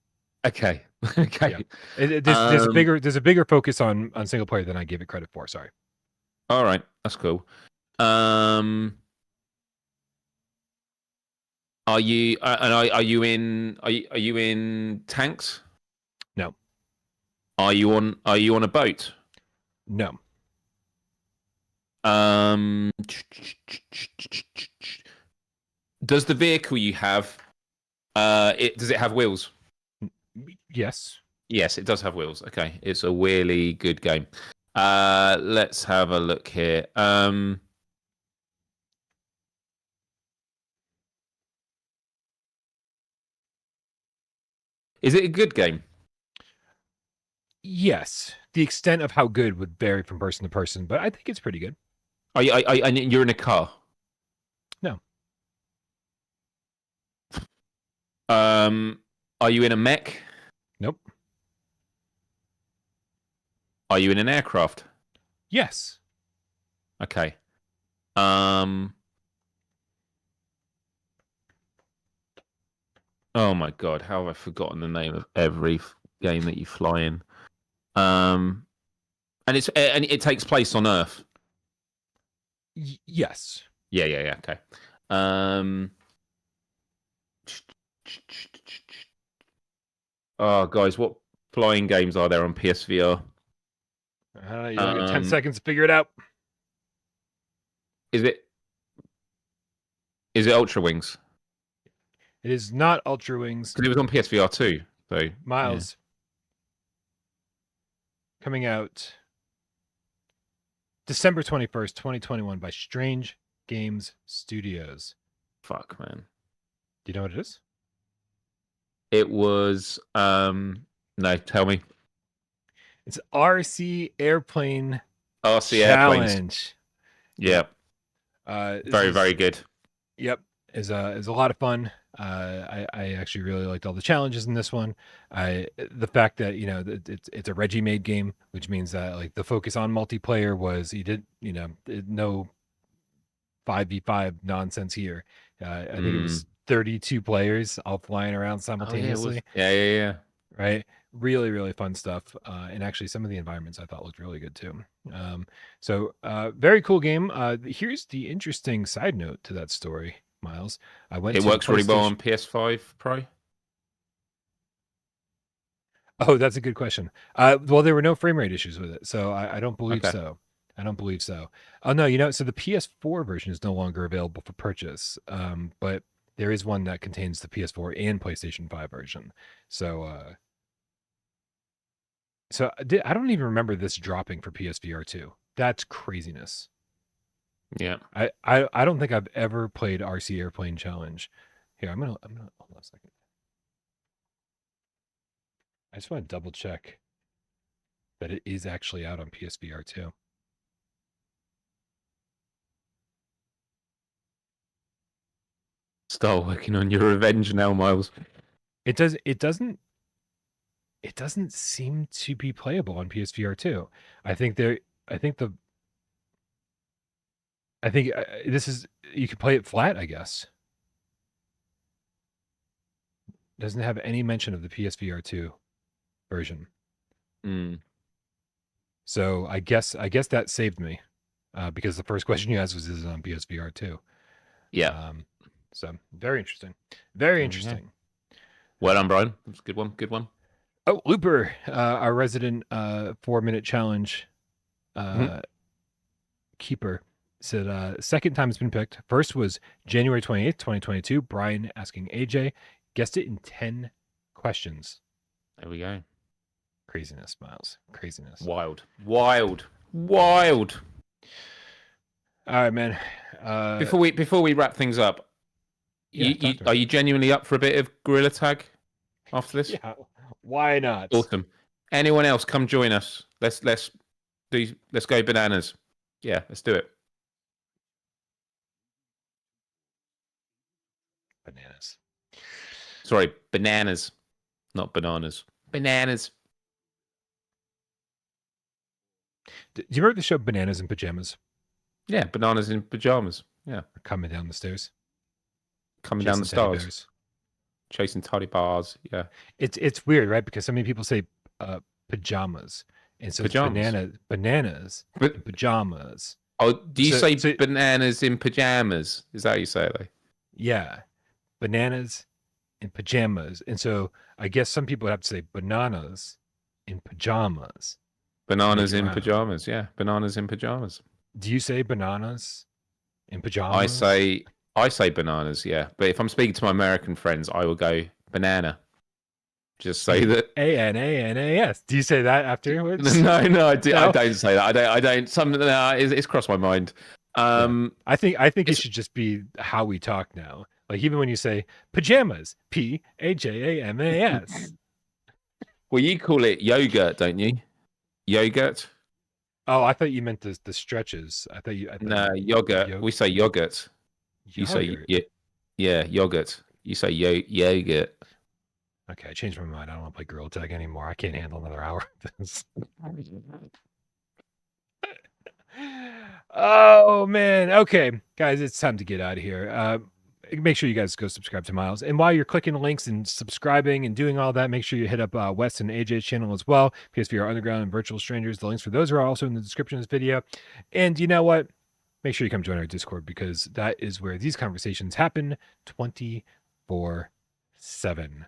Okay. Okay. Yeah. There's a bigger focus on single player than I give it credit for. Sorry. All right, that's cool. Are you are you in tanks? No. Are you on a boat? No. Does the vehicle you have does it have wheels? Yes. Yes, it does have wheels. Okay, it's a really good game. Let's have a look here. Is it a good game? Yes. The extent of how good would vary from person to person, but I think it's pretty good. You're in a car? No. Are you in a mech? Nope. Are you in an aircraft? Yes. Okay. Oh my god, how have I forgotten the name of every game that you fly in? And it takes place on Earth. Yes. Yeah. Okay. Oh, guys, what flying games are there on PSVR? You only got 10 seconds to figure it out. Is it Ultra Wings? It is not Ultra Wings. Because it was on PSVR 2. So Myles. Yeah. Coming out December 21st, 2021 by Strange Games Studios. Fuck, man. Do you know what it is? It was no, tell me. It's RC Airplane RC Challenge. Airplanes. Yeah. Very good. Yep. Is a lot of fun. I actually really liked all the challenges in this one. The fact that it's a Reggie made game, which means that like the focus on multiplayer was no 5v5 nonsense here. I think it was 32 players all flying around simultaneously. Yeah. Right. Really, really fun stuff. And actually some of the environments I thought looked really good too. So very cool game. Here's the interesting side note to that story, Myles. It works really well on PS5 Pro. Oh, that's a good question. Well, there were no frame rate issues with it, so I don't believe so. I don't believe so. Oh no, so the PS4 version is no longer available for purchase. But there is one that contains the PS4 and PlayStation 5 version. So I don't even remember this dropping for PSVR2. That's craziness. Yeah. I don't think I've ever played RC Airplane Challenge. Here, I'm gonna hold on a second. I just want to double check that it is actually out on PSVR2. Start working on your revenge now, Myles. It doesn't seem to be playable on PSVR2. I think this is, you can play it flat, I guess. Doesn't have any mention of the PSVR2 version. So I guess that saved me, because the first question you asked was, is it on PSVR2? Yeah. So very interesting. Very interesting. Well done, Brian. That's a good one. Good one. Oh, Looper, our resident 4-minute challenge keeper, said second time it's been picked. First was January 28th, 2022. Brian asking AJ. Guessed it in 10 questions. There we go. Craziness, Myles. Craziness. Wild. All right, man. Before we wrap things up, are you genuinely up for a bit of gorilla tag after this? Yeah. Why not? Awesome. Anyone else, come join us. Let's go bananas. Yeah, let's do it. Bananas. Sorry, bananas, not bananas. Bananas. Do you remember the show Bananas in Pajamas? Yeah, bananas in pajamas. Yeah. Coming down the stairs. Coming down the stairs. Chasing toddy bars. Yeah. It's weird, right? Because so many people say pajamas. And so pajamas. It's bananas in pajamas. Oh, do you say bananas in pajamas? Is that how you say it? Yeah. bananas in pajamas. And so I guess some people would have to say bananas in pajamas. Bananas in pajamas. Yeah, bananas in pajamas. Do you say bananas in pajamas? I say bananas, yeah. But if I'm speaking to my American friends, I will go banana. Just say that. A-N-A-N-A-S. Do you say that afterwards? No, I don't say that. I don't. It's crossed my mind. I think it should just be how we talk now. Like even when you say pajamas, P-A-J-A-M-A-S. Well, you call it yogurt, don't you? Yogurt. Oh, I thought you meant the stretches. No, yogurt. We say yogurt. You say yeah, yogurt. You say yogurt. Okay, I changed my mind. I don't want to play Gorilla Tag anymore. I can't handle another hour of this. Oh man. Okay, guys, it's time to get out of here. Make sure you guys go subscribe to Myles. And while you're clicking links and subscribing and doing all that, make sure you hit up Wes and AJ's channel as well. PSVR Underground and Virtual Strangers. The links for those are also in the description of this video. And you know what? Make sure you come join our Discord because that is where these conversations happen 24/7.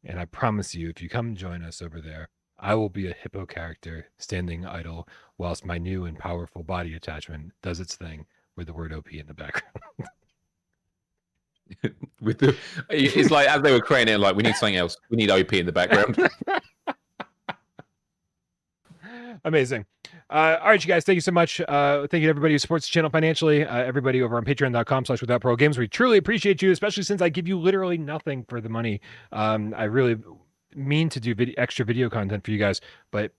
And I promise you, if you come join us over there, I will be a hippo character standing idle whilst my new and powerful body attachment does its thing with the word OP in the background. It's like as they were creating it, like we need something else. We need OP in the background. Amazing. All right, you guys, thank you so much. Thank you to everybody who supports the channel financially. Everybody over on patreon.com/withoutparolegames. We truly appreciate you, especially since I give you literally nothing for the money. I really mean to do extra video content for you guys, but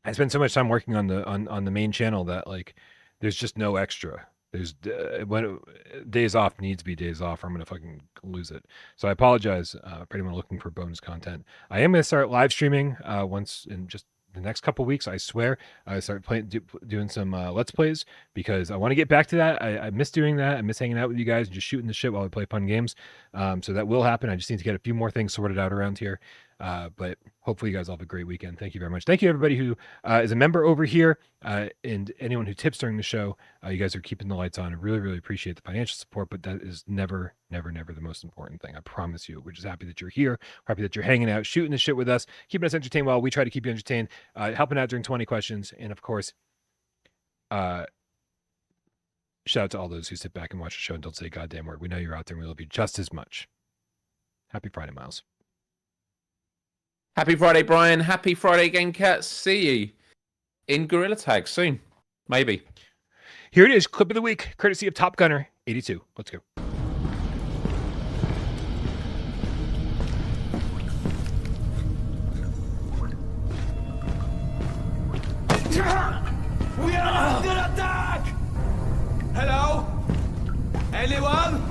I spend so much time working on the main channel that like there's just no extra. There's when days off needs to be days off, or I'm gonna fucking lose it. So I apologize for anyone looking for bonus content. I am gonna start live streaming once in just the next couple weeks. I swear I start doing some let's plays because I want to get back to that. I miss doing that. I miss hanging out with you guys and just shooting the shit while we play fun games. So that will happen. I just need to get a few more things sorted out around here. But hopefully you guys all have a great weekend. Thank you very much. Thank you everybody who is a member over here and anyone who tips during the show. You guys are keeping the lights on. I really, really appreciate the financial support, but that is never the most important thing. I promise you. We're just happy that you're here. We're happy that you're hanging out, shooting the shit with us, keeping us entertained while we try to keep you entertained, helping out during 20 questions. And of course, shout out to all those who sit back and watch the show and don't say a goddamn word. We know you're out there and we love you just as much. Happy Friday, Myles. Happy Friday, Brian. Happy Friday, Gamecast. See you in Gorilla Tag soon. Maybe. Here it is, clip of the week, courtesy of Top Gunner 82. Let's go. We are under attack! Hello? Anyone?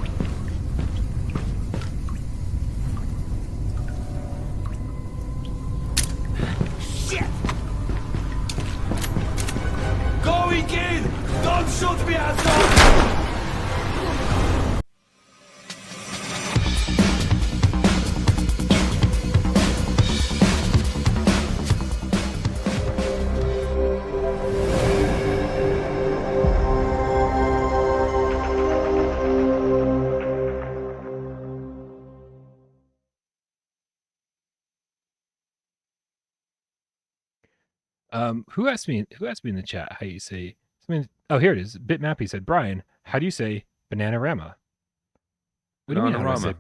Shit! Going in! Don't shoot me, asshole! Who asked me in the chat how you say, oh, here it is. Bitmappy said, Brian, how do you say Bananarama? What do you mean? How do I say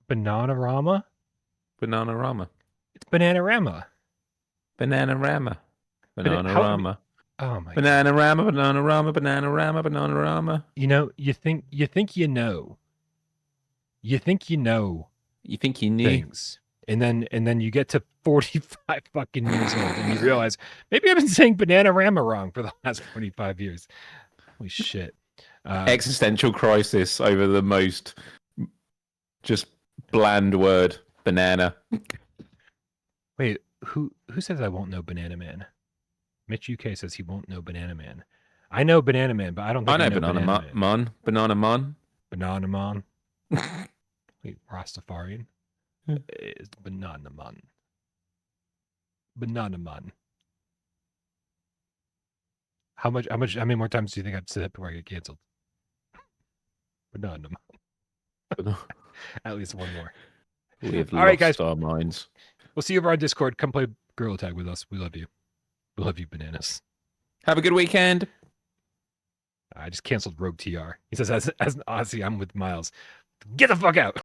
Bananarama? Bananarama. It's Bananarama. Bananarama. Bananarama. Oh my Bananarama, Bananarama, Bananarama, Bananarama. You know, you think you know. You think you know. You think you knew things. And then you get to 45 fucking years old and you realize maybe I've been saying Bananarama wrong for the last 45 years. Holy shit. Existential crisis over the most just bland word, banana. Wait, who says I won't know Banana Man? Mitch UK says he won't know Banana Man. I know Banana Man, but I don't think I know Banana Man. Banana Man. Banana Man. Wait, Rastafarian. Is Banana Man. Banana Man. How many more times do you think I've said that before I get canceled? Banana Man. At least one more. We have All right, lost guys. our minds. We'll see you over on Discord. Come play Gorilla Tag with us. We love you. We love you, bananas. Have a good weekend. I just canceled Rogue TR. He says, as an Aussie, I'm with Myles. Get the fuck out.